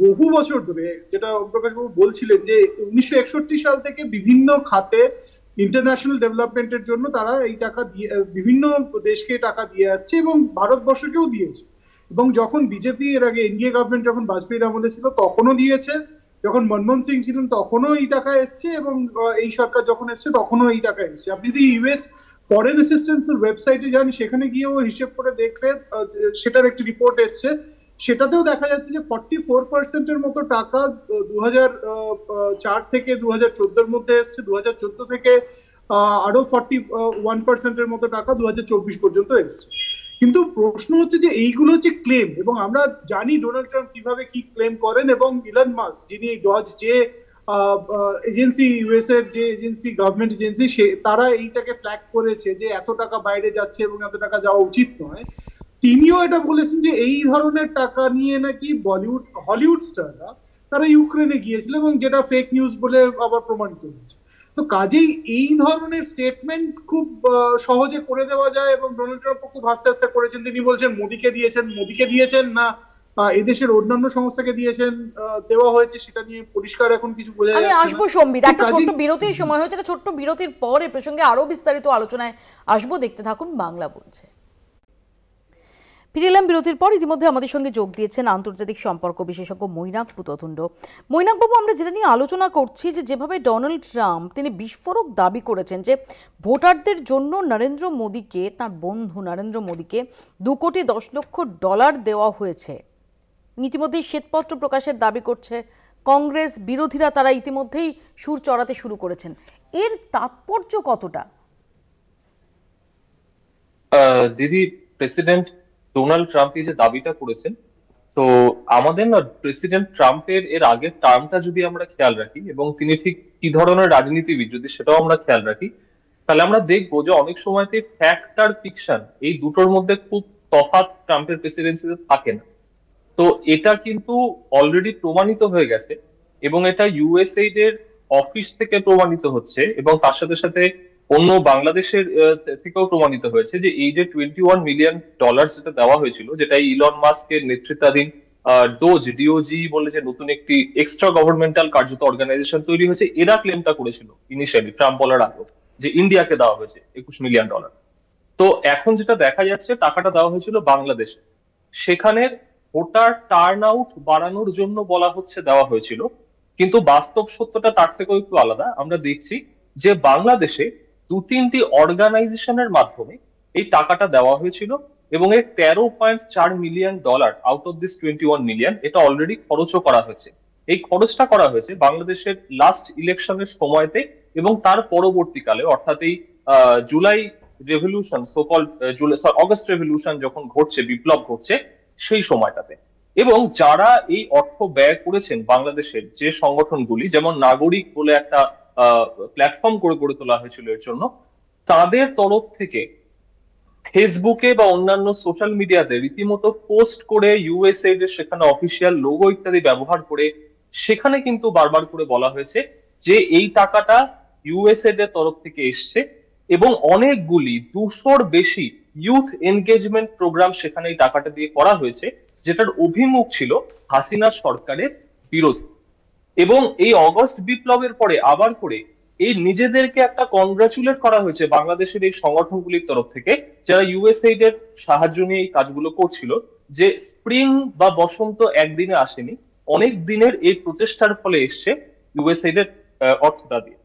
বহু বছর ধরে, যেটা প্রকাশবাবু বলছিলেন যে 1961 সাল থেকে বিভিন্ন খাতে ইন্টারন্যাশনাল ডেভেলপমেন্টের জন্য তারা এই টাকা দিয়ে বিভিন্ন দেশকে টাকা দিয়ে আসছে এবং ভারতবর্ষকেও দিয়েছে। এবং যখন বিজেপি এর আগে এনডিএ গভর্নমেন্ট যখন বাজপেয়ীর আমলে ছিল তখনও দিয়েছে, যখন মনমোহন সিং ছিলেন তখনও এই টাকা এসছে, এবং এই সরকার যখন এসছে তখনও এই টাকা এসছে। আপনি যদি ইউএস ফরেন অ্যাসিস্ট্যান্সের ওয়েবসাইটে যান, সেখানে গিয়েও হিসেব করে দেখলে সেটার একটি রিপোর্ট এসছে, সেটাতেও দেখা যাচ্ছে যে 44% মতো টাকা 2004 থেকে 2014 মধ্যে এসছে, 2014 থেকে আরো 41% মতো টাকা 2024 পর্যন্ত এসছে। কিন্তু প্রশ্ন হচ্ছে যে এইগুলো হচ্ছে ক্লেম, এবং আমরা জানি ডোনাল্ড ট্রাম্প কিভাবে কি ক্লেম করেন, এবং ইলন মাস্ক যিনি ডজ যে এজেন্সি, ইউএস এর যে এজেন্সি, গভর্নমেন্ট এজেন্সি, তারা এইটাকে ফ্ল্যাগ করেছে যে এত টাকা বাইরে যাচ্ছে এবং এত টাকা যাওয়া উচিত নয়। তিনিও এটা বলেছেন যে এই ধরনের টাকা নিয়ে নাকি হলিউড স্টাররা তারা ইউক্রেনে গিয়েছিল, এবং যেটা ফেক নিউজ বলে আবার প্রমাণিত হয়েছে। তো কাজেই এই ধরনের স্টেটমেন্ট খুব সহজে করে দেওয়া যায়, এবং ডোনাল্ড ট্রাম্প খুব হাস্তে হাস্তে করেছেন। তিনি বলছেন মোদিকে দিয়েছেন না এদেশের অন্যান্য সংস্থাকে দেওয়া হয়েছে, সেটা নিয়ে পরিষ্কার এখন কিছু বোঝা যাচ্ছে না। আমি আসবো সম্বিত, একটা ছোট্ট বিরতির সময় হয়েছে, একটা ছোট্ট বিরতির পর এ প্রসঙ্গে আরো বিস্তারিত আলোচনায় আসবো। দেখতে থাকুন বাংলা বলছে। ফিরে এলাম বিরতির পর। ইতিমধ্যে আমাদের সঙ্গে যোগ দিয়েছেন আন্তর্জাতিক সম্পর্ক বিশেষজ্ঞ মৈনাক পুততুণ্ড। মৈনাকবাবু, আমরা যেটা নিয়ে আলোচনা করছি যে যেভাবে ডোনাল্ড ট্রাম্প তিনি বিস্ফোরক দাবি করেছেন যে ভোটারদের জন্য নরেন্দ্র মোদীকে, তার বন্ধু নরেন্দ্র মোদীকে $2.10 কোটি দেওয়া হয়েছে। ইতিমধ্যেই শ্বেতপত্র প্রকাশের দাবি করছে কংগ্রেস, বিরোধীরা তারা ইতিমধ্যেই সুর চড়াতে শুরু করেছেন। এর তাৎপর্য কতটা? দিদি, প্রেসিডেন্ট ডোনাল্ড ট্রাম্প যে দাবিটা করেছেন, তো আমাদের না প্রেসিডেন্ট ট্রাম্পের এর আগের টার্মটা যদি আমরা খেয়াল রাখি, এবং তিনি ঠিক কি ধরনের রাজনীতিবিদ যদি সেটাও আমরা খেয়াল রাখি, তাহলে আমরা দেখবো যে অনেক সময়তে ফ্যাক্ট আর ফিকশন এই দুটোর মধ্যে খুব তফাৎ ট্রাম্পের প্রেসিডেন্সিতে থাকে না। তো এটা কিন্তু অলরেডি প্রমাণিত হয়ে গেছে, এবং এটা ইউএসএইড এর অফিস থেকে প্রমাণিত হচ্ছে, এবং তার সাথে সাথে অন্য বাংলাদেশের থেকেও প্রমাণিত হয়েছে যে এই যে $21 মিলিয়ন যেটা দেওয়া হয়েছিল, যেটা ইলন মাস্কের নেতৃত্বাধীন ডিওজি বলে যে নতুন একটি এক্সট্রা গভর্নমেন্টাল কার্যত অর্গানাইজেশন তৈরি হয়েছে, এরা ক্লেমটা করেছিল ইনিশিয়ালি ট্রাম্প বলার আগে যে ইন্ডিয়াকে দেওয়া হয়েছে $21 মিলিয়ন। তো এখন যেটা দেখা যাচ্ছে, টাকাটা দেওয়া হয়েছিল বাংলাদেশে, সেখানের ভোটার টার্ন আউট বাড়ানোর জন্য বলা হচ্ছে দেওয়া হয়েছিল, কিন্তু বাস্তব সত্যটা তার থেকেও একটু আলাদা। আমরা দেখছি যে বাংলাদেশে 2-3টি অর্গানাইজেশনের মাধ্যমে এই টাকাটা দেওয়া হয়েছিল, এবং এর $13.4 million out of this 21 million এটা অলরেডি খরচও করা হয়েছে। এই খরচটা করা হয়েছে বাংলাদেশের লাস্ট ইলেকশনের সময়তে, এবং তার পরবর্তীকালে, অর্থাৎ এই জুলাই রেভলিউশন, অগস্ট রেভলিউশন যখন ঘটছে, বিপ্লব ঘটছে, সেই সময়টাতে। এবং যারা এই অর্থ ব্যয় করেছেন বাংলাদেশের যে সংগঠনগুলি, যেমন নাগরিক বলে একটা প্ল্যাটফর্ম গড়ে তোলা হয়েছিল এর জন্য, তাদের তরফ থেকে ফেসবুকে বা অন্যান্য সোশ্যাল মিডিয়াতে রীতিমতো পোস্ট করে ইউএসএইড এর সেখানে অফিসিয়াল লোগো ইত্যাদি ব্যবহার করে সেখানে কিন্তু বারবার করে বলা হয়েছে যে এই টাকাটা ইউএসএইড এর তরফ থেকে এসছে, এবং অনেকগুলি 200-র বেশি ইউথ এনগেজমেন্ট প্রোগ্রাম সেখানে এই টাকাটা দিয়ে করা হয়েছে, যেটার অভিমুখ ছিল হাসিনা সরকারের বিরোধী। এবং এই অগস্ট বিপ্লবের পরে আবার করে এই নিজেদেরকে একটা কংগ্রাচুলেট করা হয়েছে বাংলাদেশের এই সংগঠনগুলির তরফ থেকে, যারা ইউএসএইড এর সাহায্য নিয়ে এই কাজগুলো করছিল, যে স্প্রিং বা বসন্ত একদিনে আসেনি, অনেক দিনের এই প্রচেষ্টার ফলে এসছে ইউএসএইড এর অর্থটা দিয়ে।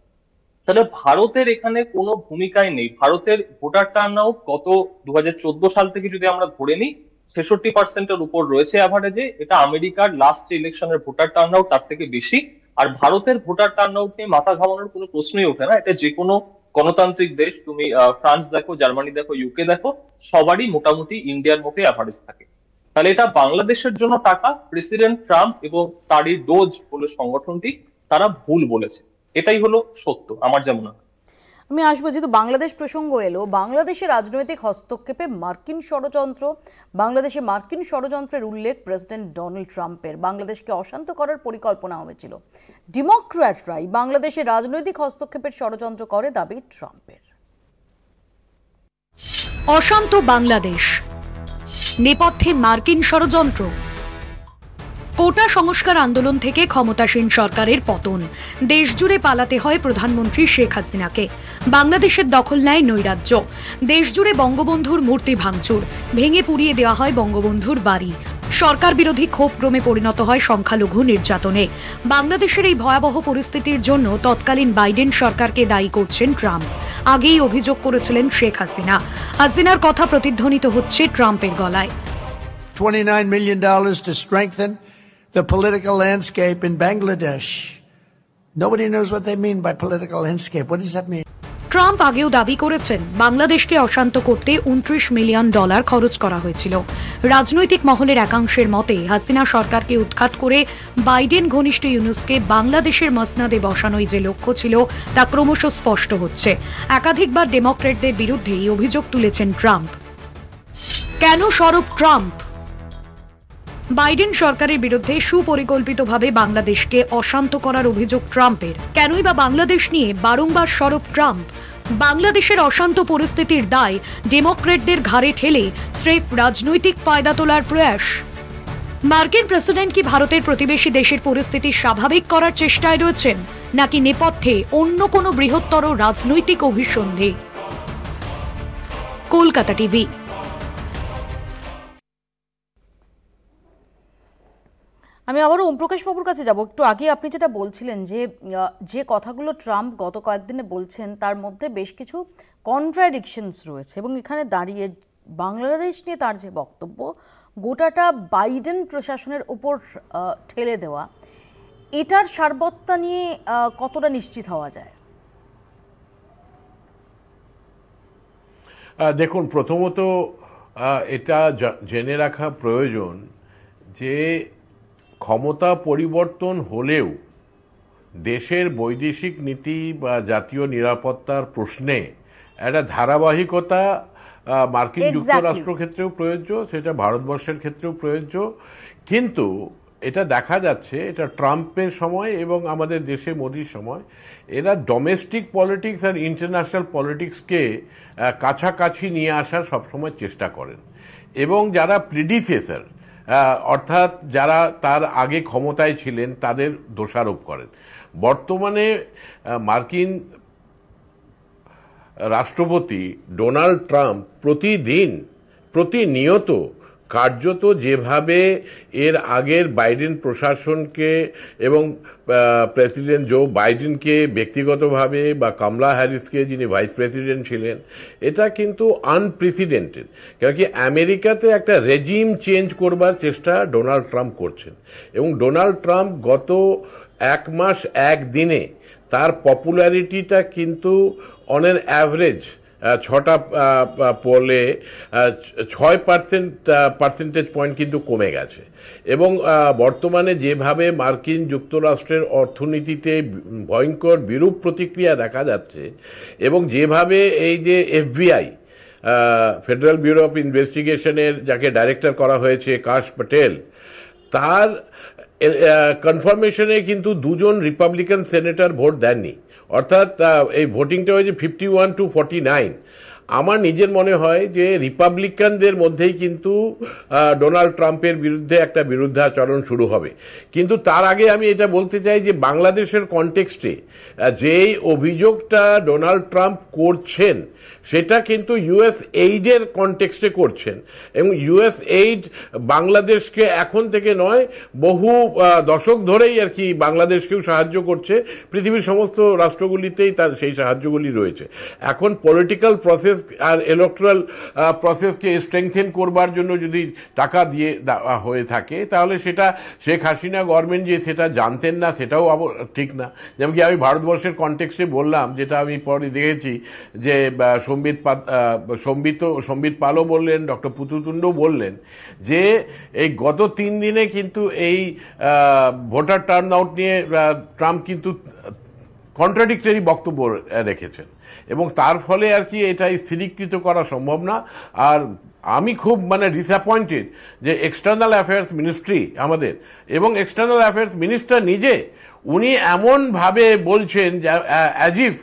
তাহলে ভারতের এখানে কোনো ভূমিকাই নেই। ভারতের ভোটার টার্ন আউট গত 2014 সাল থেকে যদি আমরা ধরে নিই 66%-এর উপর রয়েছে অ্যাভারেজে। এটা আমেরিকার লাস্ট ইলেকশনের ভোটার টার্ন আউট তার থেকে বেশি। আর ভারতের ভোটার টার্ন আউট নিয়ে মাথা ঘামানোর কোনো প্রশ্নই ওঠে না। এটা যে কোনো গণতান্ত্রিক দেশ, তুমি ফ্রান্স দেখো, জার্মানি দেখো, ইউকে দেখো, সবারই মোটামুটি ইন্ডিয়ার মধ্যে অ্যাভারেজ থাকে। তাহলে এটা বাংলাদেশের জন্য টাকা প্রেসিডেন্ট ট্রাম্প এবং তারই ডোজ বলে সংগঠনটি তারা ভুল বলেছে, এটাই হলো সত্য আমার যা মনে হয়। আমি আসবো, যেহেতু বাংলাদেশ প্রসঙ্গ এলো, বাংলাদেশের রাজনৈতিক হস্তক্ষেপে মার্কিন ষড়যন্ত্র, বাংলাদেশে মার্কিন ষড়যন্ত্রের উল্লেখ প্রেসিডেন্ট ডোনাল্ড ট্রাম্পের। বাংলাদেশকে অশান্ত করার পরিকল্পনা হয়েছিল। ডেমোক্র্যাটরাই বাংলাদেশে রাজনৈতিক হস্তক্ষেপের ষড়যন্ত্র করে দাবি ট্রাম্পের। অশান্ত বাংলাদেশ, নেপথ্যে মার্কিন ষড়যন্ত্র। কোটা সংস্কার আন্দোলন থেকে ক্ষমতাসীন সরকারের পতন, দেশজুড়ে পালাতে হয় প্রধানমন্ত্রী শেখ হাসিনাকে। বাংলাদেশের দখল নেয় নৈরাজ্য, দেশজুড়ে বঙ্গবন্ধুর মূর্তি ভাঙচুর, ভেঙে পুড়িয়ে দেওয়া হয় বঙ্গবন্ধুর বাড়ি। সরকার বিরোধী ক্ষোভ ক্রমে পরিণত হয় সংখ্যালঘু নির্যাতনে। বাংলাদেশের এই ভয়াবহ পরিস্থিতির জন্য তৎকালীন বাইডেন সরকারকে দায়ী করছেন ট্রাম্প। আগেই অভিযোগ করেছিলেন শেখ হাসিনা। হাসিনার কথা প্রতিধ্বনিত হচ্ছে ট্রাম্পের গলায়। $29 million to strengthen the political landscape in Bangladesh. Nobody knows what they mean by political landscape. What does that mean? Trump আগেও দাবি করেছেন বাংলাদেশকে অশান্ত করতে $29 মিলিয়ন খরচ করা হয়েছিল। রাজনৈতিক মহলের একাংশের মতে হাসিনা সরকারকে উৎখাত করে বাইডেন ঘনিষ্ঠ ইউনুসকে বাংলাদেশের মসনাদে বসানোই যে লক্ষ্য ছিল তা ক্রমশ স্পষ্ট হচ্ছে। একাধিকবার ডেমোক্র্যাটদের বিরুদ্ধে এই অভিযোগ তুলেছেন ট্রাম্প। কেন সরব ট্রাম্প? বাইডেন সরকারের বিরুদ্ধে সুপরিকল্পিতভাবে বাংলাদেশকে অশান্ত করার অভিযোগ ট্রাম্পের। কেনই বা বাংলাদেশ নিয়ে বারংবার সরব ট্রাম্প? বাংলাদেশের অশান্ত পরিস্থিতির দায় ডেমোক্র্যাটদের ঘাড়ে ঠেলে স্রেফ রাজনৈতিক ফায়দা তোলার প্রয়াস। মার্কিন প্রেসিডেন্ট কি ভারতের প্রতিবেশী দেশের পরিস্থিতি স্বাভাবিক করার চেষ্টায় রয়েছেন, নাকি নেপথ্যে অন্য কোনো বৃহত্তর রাজনৈতিক অভিসন্ধি? কলকাতা টিভি। আমি আবারও ওমপ্রকাশ বাবুর কাছে যাব। একটু আগে আপনি যেটা বলছিলেন যে কথাগুলো ট্রাম্প গত কয়েকদিনে বলছেন তার মধ্যে বেশ কিছু কন্ট্রাডিকশনস রয়েছে, এবং এখানে দাঁড়িয়ে বাংলাদেশ নিয়ে তার যে বক্তব্য গোটাটা বাইডেন প্রশাসনের উপর ঠেলে দেওয়া, এটার সারবত্তা নিয়ে কতটা নিশ্চিত হওয়া যায়? দেখুন, প্রথমত এটা জেনে রাখা প্রয়োজন যে ক্ষমতা পরিবর্তন হলেও দেশের বৈদেশিক নীতি বা জাতীয় নিরাপত্তার প্রশ্নে একটা ধারাবাহিকতা মার্কিন যুক্তরাষ্ট্র ক্ষেত্রেও প্রযোজ্য, সেটা ভারতবর্ষের ক্ষেত্রেও প্রযোজ্য। কিন্তু এটা দেখা যাচ্ছে, এটা ট্রাম্পের সময় এবং আমাদের দেশে মোদির সময়, এরা ডোমেস্টিক পলিটিক্স আর ইন্টারন্যাশনাল পলিটিক্সকে কাছাকাছি নিয়ে আসার সবসময় চেষ্টা করেন, এবং যারা প্রিডিসেসর অর্থাৎ যারা তার আগে ক্ষমতায় ছিলেন তাদের দোষারোপ করেন। বর্তমানে মার্কিন রাষ্ট্রপতি ডোনাল্ড ট্রাম্প প্রতিনিয়ত কার্যত যেভাবে এর আগের বাইডেন প্রশাসনকে এবং প্রেসিডেন্ট জো বাইডেনকে ব্যক্তিগতভাবে বা কমলা হ্যারিসকে যিনি ভাইস প্রেসিডেন্ট ছিলেন, এটা কিন্তু আনপ্রেসিডেন্টেড। কেন কি আমেরিকাতে একটা রেজিম চেঞ্জ করবার চেষ্টা ডোনাল্ড ট্রাম্প করছেন, এবং ডোনাল্ড ট্রাম্প গত 1 মাস 1 দিনে তার পপুলারিটিটা কিন্তু অন অ্যান অ্যাভারেজ 6টা পোলে 6% পয়েন্ট কিন্তু কমে গেছে। এবং বর্তমানে যেভাবে মার্কিন যুক্তরাষ্ট্রের অর্থনীতিতে ভয়ঙ্কর বিরূপ প্রতিক্রিয়া দেখা যাচ্ছে, এবং যেভাবে এই যে FBI ফেডারেল ব্যুরো অফ ইনভেস্টিগেশনের যাকে ডাইরেক্টর করা হয়েছে কাশ প্যাটেল, তার কনফার্মেশনে কিন্তু 2জন রিপাবলিকান সেনেটর ভোট দেননি, অর্থাৎ এই ভোটিংটা হয়েছে 51-49। আমার নিজের মনে হয় যে রিপাবলিকানদের মধ্যেই কিন্তু ডোনাল্ড ট্রাম্পের বিরুদ্ধে একটা বিরুদ্ধাচরণ শুরু হবে। কিন্তু তার আগে আমি এটা বলতে চাই যে বাংলাদেশের কনটেক্সটে যেই অভিযোগটা ডোনাল্ড ট্রাম্প করছেন সেটা কিন্তু ইউএস এইডের কনটেক্সটে করছেন, এবং ইউএস এইড বাংলাদেশকে এখন থেকে নয়, বহু দশক ধরেই আর কি বাংলাদেশকেও সাহায্য করছে। পৃথিবীর সমস্ত রাষ্ট্রগুলিতেই তার সেই সাহায্যগুলি রয়েছে। এখন পলিটিক্যাল প্রসেস আর ইলেকট্রাল প্রসেসকে স্ট্রেংথেন করবার জন্য যদি টাকা দিয়ে দেওয়া হয়ে থাকে, তাহলে সেটা শেখ হাসিনা গভর্নমেন্ট যে সেটা জানতেন না সেটাও ঠিক না। যেমন কি আমি ভারতবর্ষের কনটেক্সটে বললাম, যেটা আমি পরে দেখেছি যে সম্বিত পালও বললেন, ডক্টর পুতুতুণ্ডও বললেন যে এই গত 3 দিনে কিন্তু এই ভোটার টার্ন আউট নিয়ে ট্রাম্প কিন্তু কন্ট্রাডিক্টরি বক্তব্য রেখেছেন, এবং তার ফলে আর কি এটা স্থিরীকৃত করা সম্ভব না। আর আমি খুব ডিসঅ্যাপয়েন্টেড যে এক্সটার্নাল অ্যাফেয়ার্স মিনিস্ট্রি আমাদের এবং এক্সটার্নাল অ্যাফেয়ার্স মিনিস্টার নিজে উনি এমনভাবে বলছেন অ্যাজ ইফ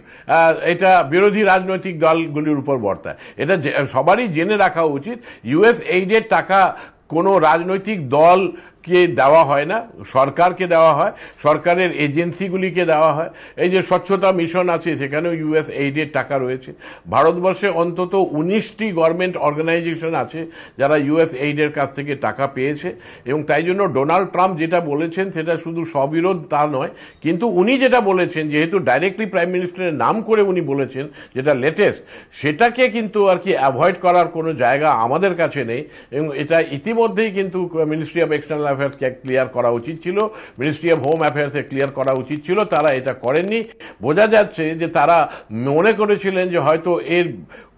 এটা বিরোধী রাজনৈতিক দলগুলির উপর বর্তায়। এটা সবারই জেনে রাখা উচিত, ইউএস এইডের টাকা কোনো রাজনৈতিক দলকে দেওয়া হয় না, সরকারকে দেওয়া হয়, সরকারের এজেন্সিগুলিকে দেওয়া হয়। এই যে স্বচ্ছতা মিশন আছে, সেখানেও ইউএস এইডের টাকা রয়েছে। ভারতবর্ষে অন্তত 19টি গভর্নমেন্ট অর্গানাইজেশন আছে যারা ইউএস এইডের কাছ থেকে টাকা পেয়েছে, এবং তাই জন্য ডোনাল্ড ট্রাম্প যেটা বলেছেন সেটা শুধু স্ববিরোধ তা নয়, কিন্তু উনি যেটা বলেছেন, যেহেতু ডাইরেক্টলি প্রাইম মিনিস্টারের নাম করে উনি বলেছেন, যেটা লেটেস্ট, সেটাকে কিন্তু আর কি অ্যাভয়েড করার কোনো জায়গা আমাদের কাছে নেই। এবং এটা ইতিমধ্যেই কিন্তু মিনিস্ট্রি অফ এক্সটার্নাল অ্যাফেয়ার্সকে ক্লিয়ার করা উচিত ছিল, মিনিস্ট্রি অফ হোম অ্যাফেয়ার্সে ক্লিয়ার করা উচিত ছিল, তারা এটা করেননি। বোঝা যাচ্ছে যে তারা মনে করেছিলেন যে হয়তো এর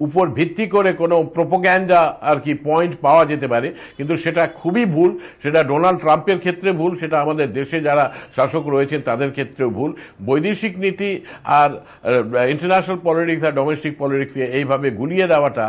উপর ভিত্তি করে কোনো প্রোপাগ্যান্ডা আর কি পয়েন্ট পাওয়া যেতে পারে, কিন্তু সেটা খুবই ভুল। সেটা ডোনাল্ড ট্রাম্পের ক্ষেত্রে ভুল, সেটা আমাদের দেশে যারা শাসক রয়েছেন তাদের ক্ষেত্রেও ভুল। বৈদেশিক নীতি আর ইন্টারন্যাশনাল পলিটিক্স আর ডোমেস্টিক পলিটিক্সকে এইভাবে গুলিয়ে দেওয়াটা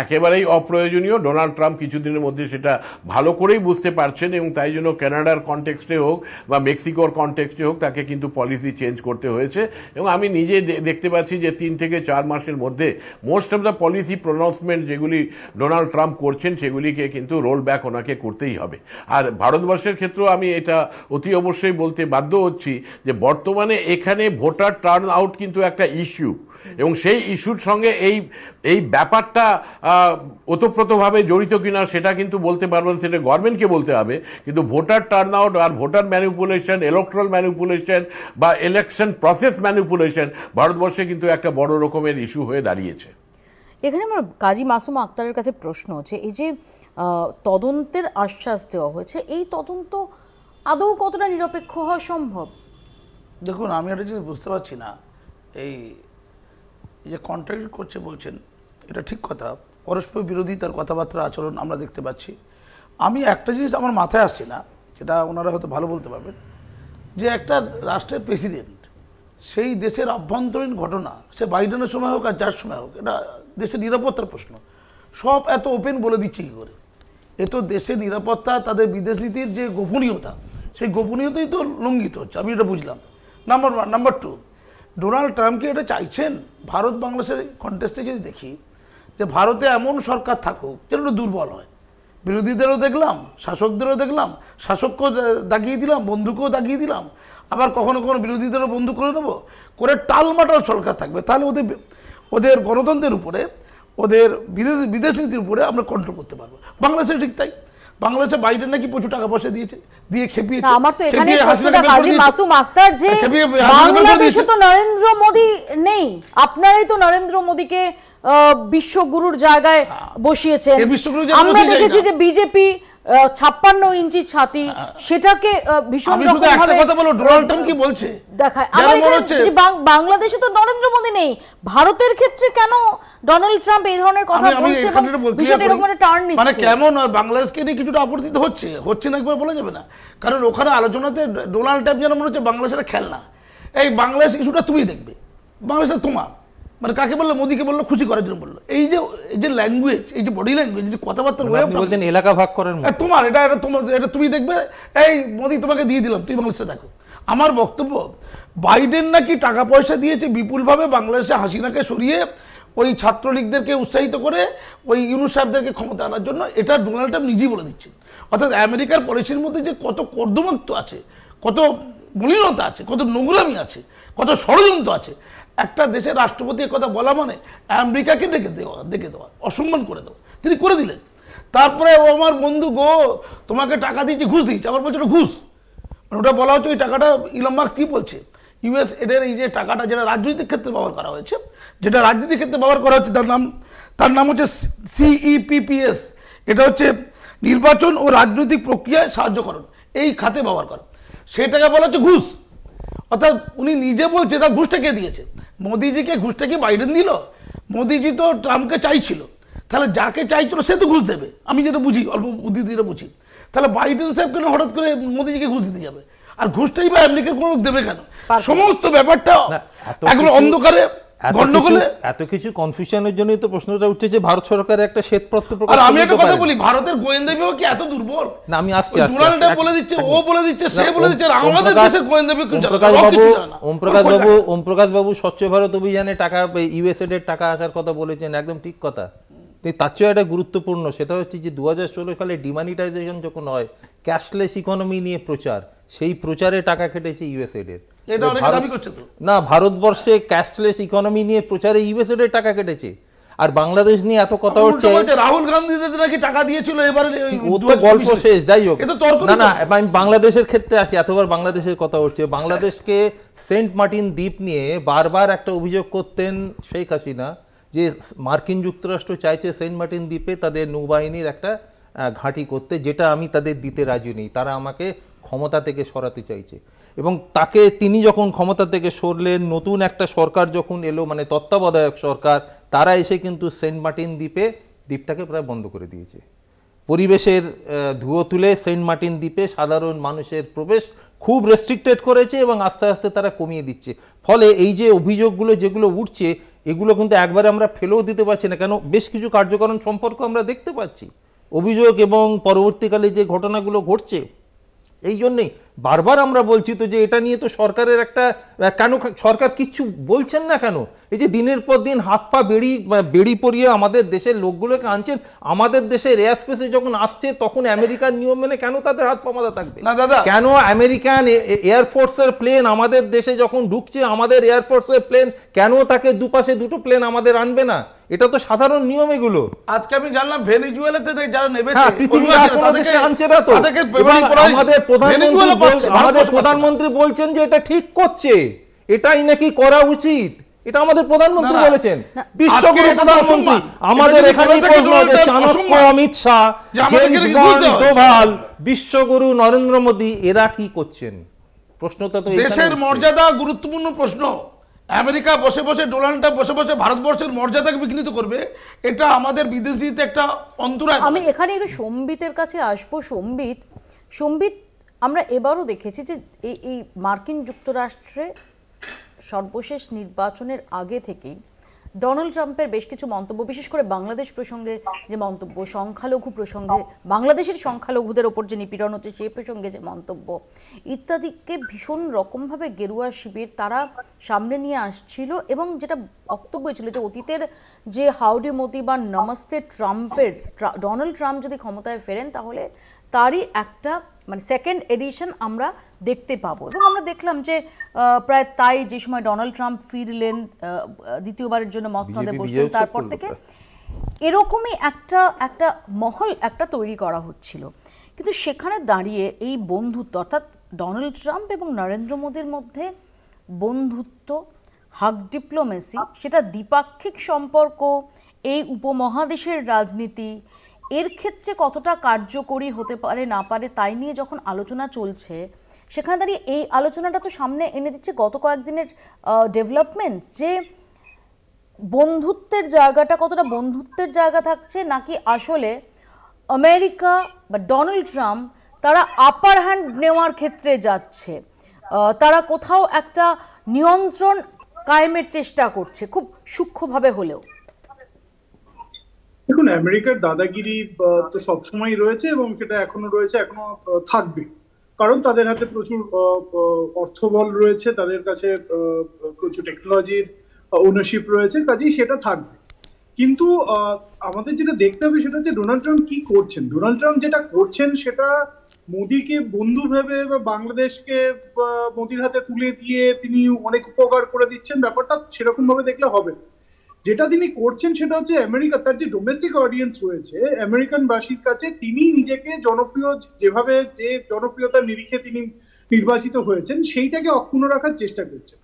একেবারেই অপ্রয়োজনীয়। ডোনাল্ড ট্রাম্প কিছুদিনের মধ্যে সেটা ভালো করেই বুঝতে পারছেন, এবং তাই জন্য কানাডার কনটেক্সটে হোক বা মেক্সিকোর কনটেক্সটে হোক, তাকে কিন্তু পলিসি চেঞ্জ করতে হয়েছে। এবং আমি নিজে দেখতে পাচ্ছি যে 3 থেকে 4 মাসের মধ্যে মোস্ট অফ দ্য পলিসি প্রোনাউন্সমেন্ট যেগুলি ডোনাল্ড ট্রাম্প করছেন সেগুলিকে কিন্তু রোল ব্যাক ওনাকে করতেই হবে। আর ভারতবর্ষের ক্ষেত্রেও আমি এটা অতি অবশ্যই বলতে বাধ্য হচ্ছি যে বর্তমানে এখানে ভোটার টার্ন আউট কিন্তু একটা ইস্যু, এবং সেই ইস্যুর সঙ্গে এই ব্যাপারটা ওতপ্রোতভাবে জড়িত কিনা সেটা কিন্তু বলতে পারবেন, সেটা গভর্নমেন্টকে বলতে হবে। কিন্তু ভোটার টার্ন আউট আর ভোটার ম্যানিপুলেশন, ইলেকট্রাল ম্যানিপুলেশন বা ইলেকশন প্রসেস ম্যানিপুলেশন ভারতবর্ষে কিন্তু একটা বড় রকমের ইস্যু হয়ে দাঁড়িয়েছে। এখানে আমার কাজী মাসুমা আক্তারের কাছে প্রশ্ন হচ্ছে, এই যে তদন্তের আশ্বাস দেওয়া হয়েছে, এই তদন্ত আদৌ কতটা নিরপেক্ষ হওয়া সম্ভব? দেখুন, আমি একটা জিনিস বুঝতে পারছি না, এই যে কন্ট্রাক্ট করছে বলছেন, এটা ঠিক কথা, পরস্পর বিরোধী তার কথাবার্তা আচরণ আমরা দেখতে পাচ্ছি। আমি একটা জিনিস আমার মাথায় আসছে না, যেটা ওনারা হয়তো ভালো বলতে পারবেন, যে একটা রাষ্ট্রের প্রেসিডেন্ট সেই দেশের আভ্যন্তরীণ ঘটনা, সে বাইডেনের সময় হোক আর যার সময় হোক, এটা দেশের নিরাপত্তার প্রশ্ন, সব এত ওপেন বলে দিচ্ছে কী করে? এ তো দেশের নিরাপত্তা, তাদের বিদেশ নীতির যে গোপনীয়তা, সেই গোপনীয়তাই তো লঙ্ঘিত হচ্ছে, আমি এটা বুঝলাম। নাম্বার 1। নাম্বার 2, ডোনাল্ড ট্রাম্পকে এটা চাইছেন ভারত বাংলাদেশের কন্টেস্টে যদি দেখি, যে ভারতে এমন সরকার থাকুক যেন দুর্বল হয়, বিরোধীদেরও দেখলাম, শাসকদেরও দেখলাম, শাসককেও দাগিয়ে দিলাম, বন্ধুকেও দাগিয়ে দিলাম, আবার কখনো কখনো বিরোধীদেরও বন্ধু করে দেবো, করে টালমাটাল সরকার থাকবে। তাহলে ওদের গণতন্ত্রের উপরে, ওদের বিদেশ নীতির উপরে আমরা কন্ট্রোল করতে পারবো। বাংলাদেশে ঠিক তাই, বাংলাদেশে বাইডেন নাকি প্রচুর টাকা পয়সা দিয়েছে, দিয়ে খেপিয়েছে। আমার তো এখানে প্রশ্নটা কাজী মাসুম আক্তার, যে বাংলাদেশে তো নরেন্দ্র মোদী নেই, আপনারাই তো নরেন্দ্র মোদীকে বিশ্বগুরুর জায়গায় বসিয়েছেন। আমরা দেখেছি যে বিজেপি 56 ইঞ্চি ছাতি, সেটাকে ভীষণ রকমভাবে কথা বলো, ডোনাল্ড ট্রাম্প কি বলছে দেখায়। বাংলাদেশে তো নরেন্দ্র মোদী নেই, ভারতের ক্ষেত্রে কেন ডোনাল্ড ট্রাম্প এই ধরনের কথা বলছে এবং বিষয়টা এরকম একটা টার্ন নিচ্ছে? মানে কেমন বাংলাদেশকে নিয়ে কিছুটা আপত্তিত হচ্ছে না একবার বলা যাবে না, কারণ ওখানে আলোচনাতে ডোনাল্ড ট্রাম্প যেন মনে হচ্ছে বাংলাদেশের খেলনা, এই বাংলাদেশ ইস্যুটা তুমি দেখবে, বাংলাদেশটা তোমার, মানে কাকে বললো, মোদীকে বললো খুশি করার জন্য বললো। এই যে ল্যাঙ্গুয়েজ, এই যে বডি ল্যাঙ্গুয়েজ, যে কথাবার্তা বলতেন এলাকা ভাগ করেন, তোমার এটা তুমি দেখবে, এই মোদী তোমাকে দিয়ে দিলাম, তুমি বাংলাদেশে দেখো। আমার বক্তব্য, বাইডেন নাকি টাকা পয়সা দিয়েছে বিপুলভাবে বাংলাদেশে হাসিনাকে সরিয়ে ওই ছাত্রলীগদেরকে উৎসাহিত করে ওই ইউনুস সাহেবদেরকে ক্ষমতা আনার জন্য, এটা ডোনাল্ড ট্রাম্প নিজেই বলে দিচ্ছেন। অর্থাৎ আমেরিকার পলিসির মধ্যে যে কত কর্দমাক্ত আছে, কত মলিনতা আছে, কত নোংরামি আছে, কত ষড়যন্ত্র আছে, একটা দেশের রাষ্ট্রপতি কথা বলা মানে আমেরিকাকে ডেকে দেওয়া, অসম্মান করে দেওয়া। তিনি করে দিলেন। তারপরে ও আমার বন্ধু গো তোমাকে টাকা দিয়েছি, ঘুষ দিয়েছি, আবার বলছে ওটা ঘুষ। মানে ওটা বলা হচ্ছে ওই টাকাটা ইলন মাস্ক কি বলছে, ইউএস এডের এই যে টাকাটা যেটা রাজনৈতিক ক্ষেত্রে ব্যবহার করা হয়েছে, যেটা রাজনীতির ক্ষেত্রে ব্যবহার করা হচ্ছে, তার নাম হচ্ছে CEPPS। এটা হচ্ছে নির্বাচন ও রাজনৈতিক প্রক্রিয়ায় সাহায্যকরণ, এই খাতে ব্যবহার করা। সেটাকে বলা হচ্ছে ঘুষ। অর্থাৎ উনি নিজে বলছে তার ঘুষটা কে দিয়েছে, মোদিজিকে ঘুষটা কি বাইডেন দিল? মোদিজি তো ট্রাম্পকে চাইছিল, তাহলে যাকে চাইছিল সে তো ঘুষ দেবে, আমি যেটা বুঝি, অল্প বুদ্ধি দিয়ে বুঝি। তাহলে বাইডেন সাহেব কেন হঠাৎ করে মোদিজিকে ঘুষ দিতে যাবে? আর ঘুষটাই বা আমেরিকার কোনো দেবে কেন? সমস্ত ব্যাপারটা একদম অন্ধকারে গন্ডগোলে। এত কিছু কনফিউশনের জন্যই তো প্রশ্নটা উঠছে যে ভারত সরকারের একটা শ্বেতপত্র প্রকাশ। আর আমি একটা কথা বলি, ভারতের গোয়েন্দা বিভাগ কি এত দুর্বল? না, আমি আসছি, ডোনাল্ড বলে দিচ্ছে, ও বলে দিচ্ছে, সে বলে দিচ্ছে, আমাদের দেশের গোয়েন্দা বিভাগ ওম প্রকাশ বাবু স্বচ্ছ ভারত অভিযানে টাকা, ইউএসএড এর টাকা আসার কথা বলেছেন, একদম ঠিক কথা। তার চেয়ে একটা গুরুত্বপূর্ণ সেটা হচ্ছে যে 2016 সালে ডিমানিটাইজেশন যখন হয়, ক্যাশলেস ইকোনমি নিয়ে প্রচার, সেই প্রচারে টাকা কেটেছে ইউএসএড এর। না, ভারতবর্ষে ক্যাশলেস ইকোনমি নিয়ে প্রচারে ইউএসএড এর টাকা কেটেছে। আর বাংলাদেশ নিয়ে এত কথা হচ্ছে, রাহুল গান্ধী নাকি টাকা দিয়েছিল এবারে, ও তো গল্প শেষ। যাই হোক, না না, আমি বাংলাদেশের ক্ষেত্রে আসি। এতবার বাংলাদেশের কথা হচ্ছে, বাংলাদেশকে সেন্ট মার্টিন দ্বীপ নিয়ে বারবার একটা অভিযোগ করতেন শেখ হাসিনা যে মার্কিন যুক্তরাষ্ট্র চাইছে সেন্ট মার্টিন দ্বীপে তাদের নৌবাহিনীর একটা ঘাঁটি করতে, যেটা আমি তাদের দিতে রাজি নেই, তারা আমাকে ক্ষমতা থেকে সরাতে চাইছে। এবং তাকে তিনি যখন ক্ষমতা থেকে সরলেন, নতুন একটা সরকার যখন এলো, মানে তত্ত্বাবধায়ক সরকার, তারা এসে কিন্তু সেন্ট মার্টিন দ্বীপটাকে প্রায় বন্ধ করে দিয়েছে। পরিবেশের ধুয়ো তুলে সেন্ট মার্টিন দ্বীপে সাধারণ মানুষের প্রবেশ খুব রেস্ট্রিক্টেড করেছে এবং আস্তে আস্তে তারা কমিয়ে দিচ্ছে। ফলে এই যে অভিযোগগুলো যেগুলো উঠছে, এগুলো কিন্তু একবারে আমরা ফেলেও দিতে পারছি না, কেন বেশ কিছু কার্যকরণ সম্পর্ক আমরা দেখতে পাচ্ছি, অভিযোগ এবং পরবর্তীকালে যে ঘটনাগুলো ঘটছে। এই জন্যেই বারবার আমরা বলছি তো যে এটা নিয়ে তো সরকারের একটা, কেন সরকার কিচ্ছু বলছেন না কেন? এই যে দিনের পর দিন হাত পা বেড়ি পরিয়ে আমাদের দেশের লোকগুলোকে আনছেন, আমাদের দেশের এয়ার স্পেসে যখন আসছে তখন আমেরিকার নিয়ম মেনে কেন তাদের হাত পা বাঁধা থাকবে? কেন আমেরিকান এয়ারফোর্সের প্লেন আমাদের দেশে যখন ঢুকছে, আমাদের এয়ারফোর্সের প্লেন কেন তাকে দুপাশে দুটো প্লেন আমাদের আনবে না? এটা তো সাধারণ নিয়ম এগুলো। আজকে আমি জানলাম ভেনেজুয়েলাতে যারা নেবে, পৃথিবীর আর কোনো দেশে আনছে না তো। আমাদের প্রধানমন্ত্রী বলছেন যে এটা ঠিক করছে, এটাই নাকি করা উচিত, এটা আমাদের প্রধানমন্ত্রী বলেছেন, বিশ্বগুরু প্রধানমন্ত্রী। আমাদের এখানে প্রশ্ন আছে, চাণক্য অমিত শাহ, জেমস বন্ড ডোভাল, বিশ্বগুরু নরেন্দ্র মোদী, এরা কি করছেন? প্রশ্নটা তো দেশের মর্যাদা গুরুত্বপূর্ণ প্রশ্ন। আমেরিকা বসে বসে, ডোনাল্ড ট্রাম্প বসে বসে ভারতবর্ষের মর্যাদাকে বিঘ্নিত করবে, এটা আমাদের বিদেশিতে একটা অন্তরায়। আমি এখানে একটু সম্বিতের কাছে আসবো। সম্বিত, আমরা এবারও দেখেছি যে এই মার্কিন যুক্তরাষ্ট্রে সর্বশেষ নির্বাচনের আগে থেকেই ডোনাল্ড ট্রাম্পের বেশ কিছু মন্তব্য, বিশেষ করে বাংলাদেশ প্রসঙ্গে যে মন্তব্য, সংখ্যালঘু প্রসঙ্গে, বাংলাদেশের সংখ্যালঘুদের ওপর যে নিপীড়ন হচ্ছে সেই প্রসঙ্গে যে মন্তব্য ইত্যাদিকে ভীষণ রকমভাবে গেরুয়া শিবির তারা সামনে নিয়ে আসছিল। এবং যেটা বক্তব্য ছিল যে অতীতের যে হাউডি মোদি বা নমস্তে ট্রাম্পের, ডোনাল্ড ট্রাম্প যদি ক্ষমতায় ফেরেন তাহলে তারই একটা মানে সেকেন্ড এডিশন আমরা দেখতে পাবো। এবং আমরা দেখলাম যে প্রায় তাই যে সময় ডোনাল্ড ট্রাম্প ফিরলেন, দ্বিতীয়বারের জন্য মসনদে বসলেন, তারপর থেকে এরকমই একটা মহল একটা তৈরি করা হচ্ছিল। কিন্তু সেখানে দাঁড়িয়ে এই বন্ধুত্ব, অর্থাৎ ডোনাল্ড ট্রাম্প এবং নরেন্দ্র মোদীর মধ্যে বন্ধুত্ব, হাগ ডিপ্লোমেসি, সেটা দ্বিপাক্ষিক সম্পর্ক, এই উপমহাদেশের রাজনীতি, এর ক্ষেত্রে কতটা কার্যকরী হতে পারে না পারে তাই নিয়ে যখন আলোচনা চলছে, সেখানে দাঁড়িয়ে এই আলোচনাটা তো সামনে এনে দিচ্ছে গত কয়েকদিনের ডেভেলপমেন্টস, যে বন্ধুত্বের জায়গাটা কতটা বন্ধুত্বের জায়গা থাকছে, নাকি আসলে আমেরিকা বা ডোনাল্ড ট্রাম্প তারা আপার হ্যান্ড নেওয়ার ক্ষেত্রে যাচ্ছে, তারা কোথাও একটা নিয়ন্ত্রণ কায়েমের চেষ্টা করছে খুব সূক্ষ্মভাবে হলেও। দেখুন, আমেরিকার দাদাগিরি তো সবসময় রয়েছে এবং সেটা এখনো রয়েছে, এখনো থাকবে, কারণ তাদের হাতে প্রচুর অর্থবল রয়েছে, তাদের কাছে প্রচুর টেকনোলজির ওনারশিপ রয়েছে, কাজেই সেটা থাকবে। কিন্তু আমাদের যেটা দেখতে হবে সেটা হচ্ছে ডোনাল্ড ট্রাম্প কি করছেন। ডোনাল্ড ট্রাম্প যেটা করছেন সেটা মোদিকে বন্ধু ভেবে বা বাংলাদেশকে মোদির হাতে তুলে দিয়ে তিনি অনেক উপকার করে দিচ্ছেন, ব্যাপারটা সেরকম ভাবে দেখলে হবে না। যেটা তিনি করছেন সেটা হচ্ছে আমেরিকা, তার যে ডোমেস্টিক অডিয়েন্স রয়েছে আমেরিকানবাসীর কাছে, তিনি নিজেকে জনপ্রিয়, যেভাবে যে জনপ্রিয়তার নিরিখে তিনি নির্বাচিত হয়েছেন সেইটাকে অক্ষুণ্ণ রাখার চেষ্টা করছেন।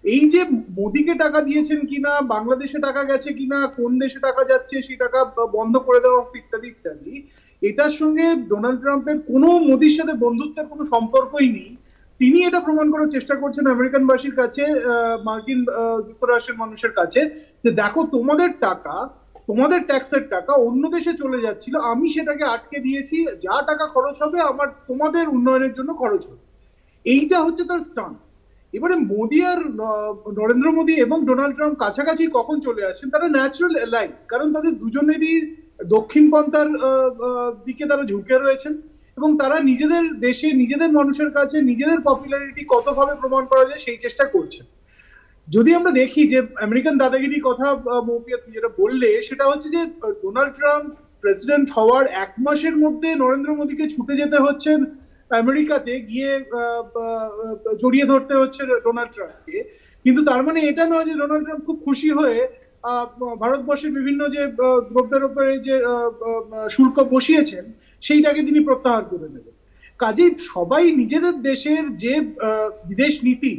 এই যে মোদিকে টাকা দিয়েছেন কিনা, বাংলাদেশে টাকা গেছে কিনা, কোন দেশে টাকা যাচ্ছে সেই টাকা বন্ধ করে দেওয়া ইত্যাদি ইত্যাদি, এটার সঙ্গে ডোনাল্ড ট্রাম্পের কোনো, মোদির সাথে বন্ধুত্বের কোনো সম্পর্কই নেই। তিনি এটা প্রমাণ করার চেষ্টা করছেন আমেরিকানবাসীর কাছে, মার্কিন যুক্তরাষ্ট্রের মানুষের কাছে, যে দেখো তোমাদের টাকা, তোমাদের ট্যাক্সের টাকা অন্য দেশে চলে যাচ্ছিল, আমি সেটাকে আটকে দিয়েছি, যা টাকা খরচ হবে আমার তোমাদের উন্নয়নের জন্য খরচ হবে। এইটা হচ্ছে তার স্টান্স। এবারে মোদি আর নরেন্দ্র মোদি এবং ডোনাল্ড ট্রাম্প কাছাকাছি কখন চলে আসছেন, তারা ন্যাচারাল অ্যালাই, কারণ তাদের দুজনেরই দক্ষিণপন্থার দিকে তারা ঝুঁকে রয়েছেন এবং তারা নিজেদের দেশে, নিজেদের মানুষের কাছে নিজেদের পপুলারিটি কতভাবে প্রমাণ করা যায় সেই চেষ্টা করছেন। যদি আমরা দেখি যে আমেরিকান দাদাগিরি কথা মৌপিয়া যেটা বললে, সেটা হচ্ছে যে ডোনাল্ড ট্রাম্প প্রেসিডেন্ট হওয়ার 1 মাসের মধ্যে নরেন্দ্র মোদীকে ছুটে যেতে হচ্ছে আমেরিকাতে, গিয়ে জড়িয়ে ধরতে হচ্ছে ডোনাল্ড ট্রাম্পকে। কিন্তু তার মানে এটা নয় যে ডোনাল্ড ট্রাম্প খুব খুশি হয়ে ভারতবর্ষের বিভিন্ন যে দ্রব্যের উপরে যে শুল্ক বসিয়েছেন সেইটাকে তিনি প্রত্যাহার করে নেবেন। কাজেই সবাই নিজেদের দেশের যে বিদেশ নীতি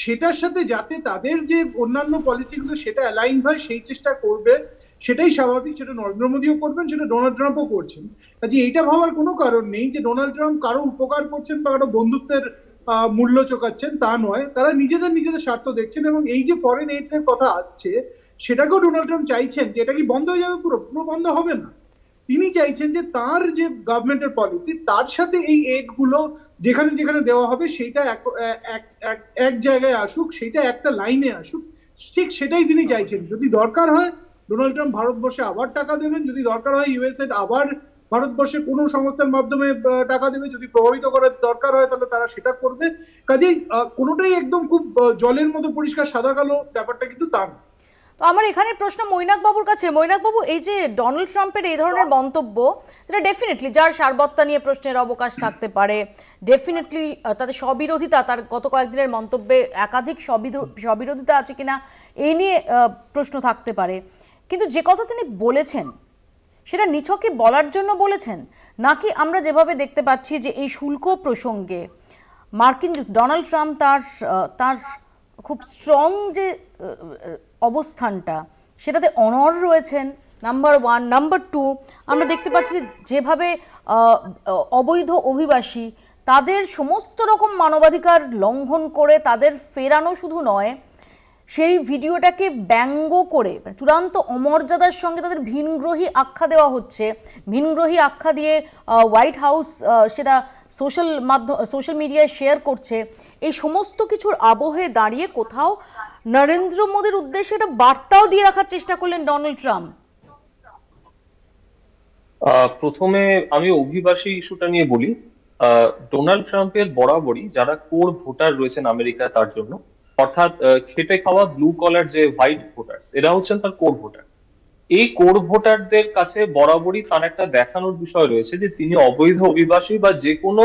সেটার সাথে যাতে তাদের যে অন্যান্য পলিসিগুলো সেটা অ্যালাইন হয় সেই চেষ্টা করবে, সেটাই স্বাভাবিক। সেটা নরেন্দ্র মোদীও করবেন, সেটা ডোনাল্ড ট্রাম্পও করছেন। কাজে এইটা ভাবার কোনো কারণ নেই যে ডোনাল্ড ট্রাম্প কারো উপকার করছেন বা কারো বন্ধুত্বের মূল্য চোকাচ্ছেন, তা নয়। তারা নিজেদের স্বার্থ দেখছেন এবং এই যে ফরেন এইডস এর কথা আসছে সেটাকেও ডোনাল্ড ট্রাম্প চাইছেন যে এটা কি বন্ধ হয়ে যাবে, পুরো বন্ধ হবে না। তিনি চাইছেন যে তার যে গভর্নমেন্টের পলিসি তার সাথে এই এইড গুলো যেখানে যেখানে দেওয়া হবে সেইটা এক জায়গায় আসুক, সেইটা একটা লাইনে আসুক, ঠিক সেটাই তিনি চাইছেন। যদি দরকার হয় ডোনাল্ড ট্রাম্প ভারতবর্ষে আবার টাকা দেবেন, যদি দরকার হয় ইউএসএ আবার ভারতবর্ষে কোনো সংস্থার মাধ্যমে টাকা দেবে, যদি প্রভাবিত করার দরকার হয় তাহলে তারা সেটা করবে। কাজেই কোনোটাই একদম খুব জলের মতো পরিষ্কার সাদা কালো ব্যাপারটা কিন্তু তা না। তো আমার এখানে প্রশ্ন মৈনাক বাবুর কাছে। মৈনাক বাবু, এই যে ডোনাল্ড ট্রাম্পের এই ধরনের মন্তব্য, যেটা ডেফিনেটলি যার সারবত্তা নিয়ে প্রশ্নের অবকাশ থাকতে পারে, ডেফিনেটলি তাদের স্ববিরোধিতা, তার গত কয়েকদিনের মন্তব্যে একাধিক স্ববিরোধিতা আছে কিনা এই নিয়ে প্রশ্ন থাকতে পারে, কিন্তু যে কথা তিনি বলেছেন সেটা নিছকই বলার জন্য বলেছেন, নাকি আমরা যেভাবে দেখতে পাচ্ছি যে এই শুল্ক প্রসঙ্গে মার্কিন ডোনাল্ড ট্রাম্প তার খুব স্ট্রং যে অবস্থানটা সেটাতে অনড় রয়েছেন, নাম্বার 1। নাম্বার 2, আমরা দেখতে পাচ্ছি যেভাবে অবৈধ অভিবাসী তাদের সমস্ত রকম মানবাধিকার লঙ্ঘন করে তাদের ফেরানো শুধু নয়, সেই ভিডিওটাকে ব্যঙ্গ করে চূড়ান্ত অমর্যাদার সঙ্গে তাদের ভিনগ্রহী আখ্যা দেওয়া হচ্ছে। ভিনগ্রহী আখ্যা দিয়ে হোয়াইট হাউস সেটা সোশ্যাল মিডিয়ায় শেয়ার করছে। এই সমস্ত কিছুর আবহে দাঁড়িয়ে কোথাও নরেন্দ্র মোদীর উদ্দেশ্যে একটা বার্তাও দিয়ে রাখার চেষ্টা করলেন ডোনাল্ড ট্রাম্প। প্রথমে আমি অভিবাসী ইস্যুটা নিয়ে বলি। ডোনাল্ড ট্রাম্পের বরাবরই যারা কোর ভোটার রয়েছেন আমেরিকা, তার জন্য, অর্থাৎ খেটে খাওয়া ব্লু কলার যে হোয়াইট ভোটার, এরা হচ্ছেন তার কোর ভোটার। এই কোর ভোটারদের কাছে বরাবরই তার একটা দেখানোর বিষয় রয়েছে যে তিনি অবৈধ অভিবাসী বা যে কোনো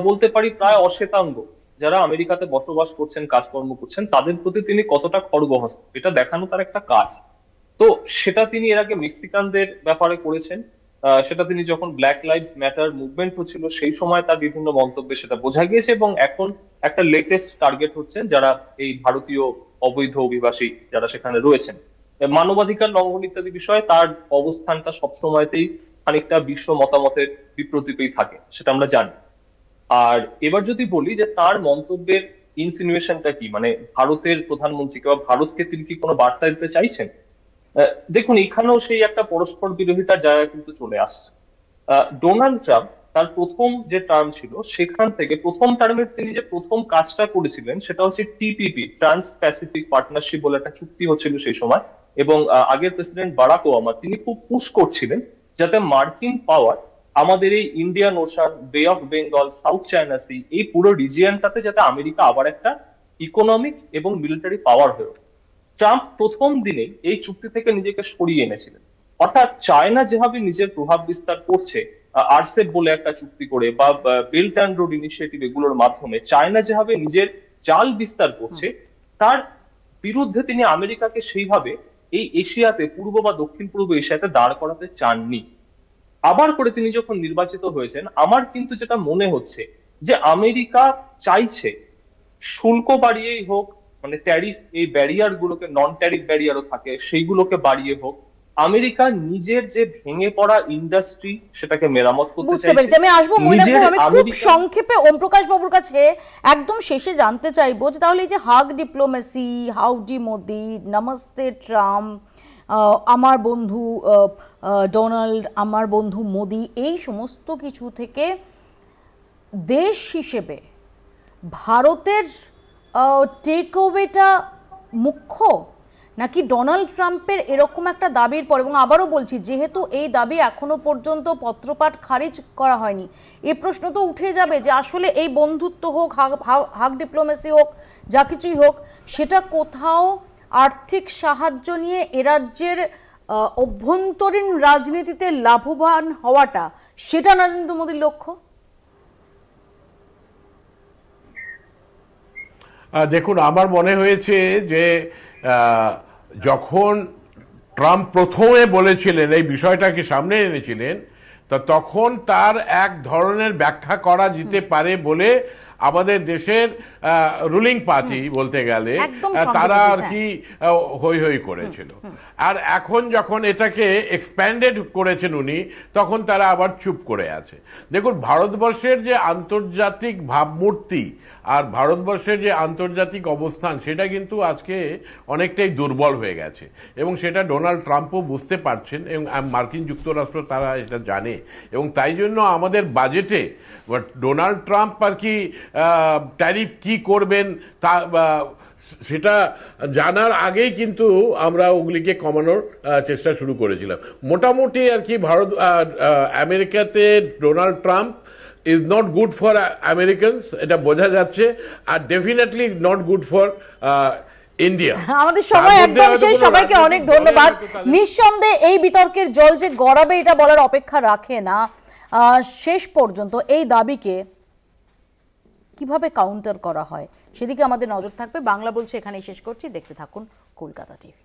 বলতে পারি প্রায় অশ্বেতাঙ্গ যারা আমেরিকাতে বসবাস করছেন, কাজকর্ম করছেন, তাদের প্রতি তিনি কতটা খড়গহস্ত, এটা দেখানো তার একটা কাজ। তো সেটা তিনি এর আগে মেক্সিকানদের ব্যাপারে করেছেন, সেটা তিনি যখন ব্ল্যাক লাইভস ম্যাটার মুভমেন্ট হচ্ছিল সেই সময় তার বিভিন্ন মন্তব্যে সেটা বোঝা গিয়েছে। এবং এখন একটা লেটেস্ট টার্গেট হচ্ছেন যারা এই ভারতীয় অবৈধ অভিবাসী যারা সেখানে রয়েছেন। মানবাধিকার লঙ্ঘন ইত্যাদি বিষয়ে তার অবস্থানটা সবসময়তেই খানিকটা বিশ্ব মতামতের বিপরীতেই থাকে, সেটা আমরা জানি। আর এবার যদি বলি যে তার মন্তব্যের ইনসিনুয়েশনটা কি, মানে ভারতের প্রধানমন্ত্রীকে বা ভারতকে তিনি কি কোনো বার্তা দিতে চাইছেন, দেখুন এখানেও সেই একটা পরস্পর বিরোধিতার জায়গা কিন্তু চলে আসছে। ডোনাল্ড ট্রাম্প তার প্রথম যে টার্ম ছিল সেখান থেকে প্রথম টার্মের তিনি যে প্রথম কাজটা করেছিলেন সেটা হচ্ছে টিপিপি, ট্রান্স প্যাসিফিক পার্টনারশিপ বলে একটা চুক্তি হচ্ছিল সেই সময়। এবং আগের প্রেসিডেন্ট বারাক ওবামা তিনি খুব পুশ করছিলেন যাতে মার্কিন পাওয়ার আমাদের এই Indian Ocean, bay of Bengal, south China sea, এই পুরো রিজিয়নটাতে যাতে আমেরিকা আবার একটা ইকোনমিক এবং মিলিটারি পাওয়ার হয়ে। ট্রাম্প প্রথম দিনেই এই চুক্তি থেকে নিজেকে সরিয়ে এনেছিলেন, অর্থাৎ চায়না যেভাবে নিজের প্রভাব বিস্তার করছে আরসেপ বলে একটা চুক্তি করে বা বেল্ট অ্যান্ড রোড ইনিশিয়েটিভ এগুলোর মাধ্যমে চায়না যেভাবে নিজের জাল বিস্তার করছে, তার বিরুদ্ধে তিনি আমেরিকাকে সেইভাবে এই এশিয়াতে, পূর্ব বা দক্ষিণ পূর্ব এশিয়াতে দাঁড় করাতে চাননি। আবার করে তিনি যখন নির্বাচিত হয়েছেন, আমার কিন্তু যেটা মনে হচ্ছে যে আমেরিকা চাইছে শুল্ক বাড়িয়েই হোক, মানে ট্যারিফ এই ব্যারিয়ার গুলোকে, নন ট্যারিফ ব্যারিয়ারও থাকে, সেইগুলোকে বাড়িয়ে হোক, আমেরিকা নিজের যে ভেঙে পড়া ইন্ডাস্ট্রি সেটাকে মেরামত করতে চাইছে। বুঝতে পেরেছি, আমি আসবো মইনাকপুর। আমি খুব সংক্ষেপে ওম প্রকাশ বাবুর কাছে একদম শেষে জানতে চাইবো যে তাহলে এই যে hug diplomacy, Howdy Modi, Namaste Trump, আমার বন্ধু ডোনাল্ড, আমার বন্ধু মোদি, এই সমস্ত কিছু থেকে দেশ হিসেবে ভারতের টেক ওয়েটা মুখ্য, নাকি ডোনাল্ড ট্রাম্পের এরকম একটা দাবির পর? এবং আবারও বলছি, যেহেতু এই দাবি এখনো পর্যন্ত পত্রপাঠ খারিজ করা হয়নি, এই প্রশ্ন তো উঠে যাবে যে আসলে এই বন্ধুত্ব হোক, হাগ ডিপ্লোমেসি হোক, যা কিছুই হোক, সেটা কোথাও আর্থিক সাহায্য নিয়ে এ রাজ্যের অভ্যন্তরীণ রাজনীতিতে লাভবান হওয়াটা, সেটা নরেন্দ্র মোদীর লক্ষ্য? দেখুন, আমার মনে হয়েছে যে যখন ট্রাম্প প্রথমে বলেছিলেন, এই বিষয়টাকে সামনে এনেছিলেন, তখন তার এক ধরনের ব্যাখ্যা করা যেতে পারে বলে আমাদের দেশের রুলিং পার্টি বলতে গেলে তারা আর কি হই হই করেছিল। আর এখন যখন এটাকে এক্সপ্যান্ডেড করেছেন উনি, তখন তারা আবার চুপ করে আছে। দেখুন, ভারতবর্ষের যে আন্তর্জাতিক ভাবমূর্তি আর ভারতবর্ষের যে আন্তর্জাতিক অবস্থান, সেটা কিন্তু আজকে অনেকটাই দুর্বল হয়ে গেছে, এবং সেটা ডোনাল্ড ট্রাম্পও বুঝতে পারছেন, এবং মার্কিন যুক্তরাষ্ট্র তারা এটা জানে। এবং তাই জন্য আমাদের বাজেটে ডোনাল্ড ট্রাম্প আর কি ট্যারিফ কি করবেন তা সেটা জানার আগেই কিন্তু আমরা ওগুলিকে কমানোর চেষ্টা শুরু করেছিলাম। মোটামুটি আর কি আমেরিকাতে Donald Trump is not good for Americans, এটা বোঝা যাচ্ছে, আর definitely not good for India. আমাদের সময় একদম শেষ, সবাইকে অনেক ধন্যবাদ। নিঃসন্দেহে এই বিতর্কের জল যে গড়াবে এটা বলার অপেক্ষা রাখে না। শেষ পর্যন্ত এই দাবিকে কিভাবে কাউন্টার করা হয় সেদিকে আমাদের নজর থাকবে। বাংলা বলছে এখানেই শেষ করছি, দেখতে থাকুন কলকাতা টিভি।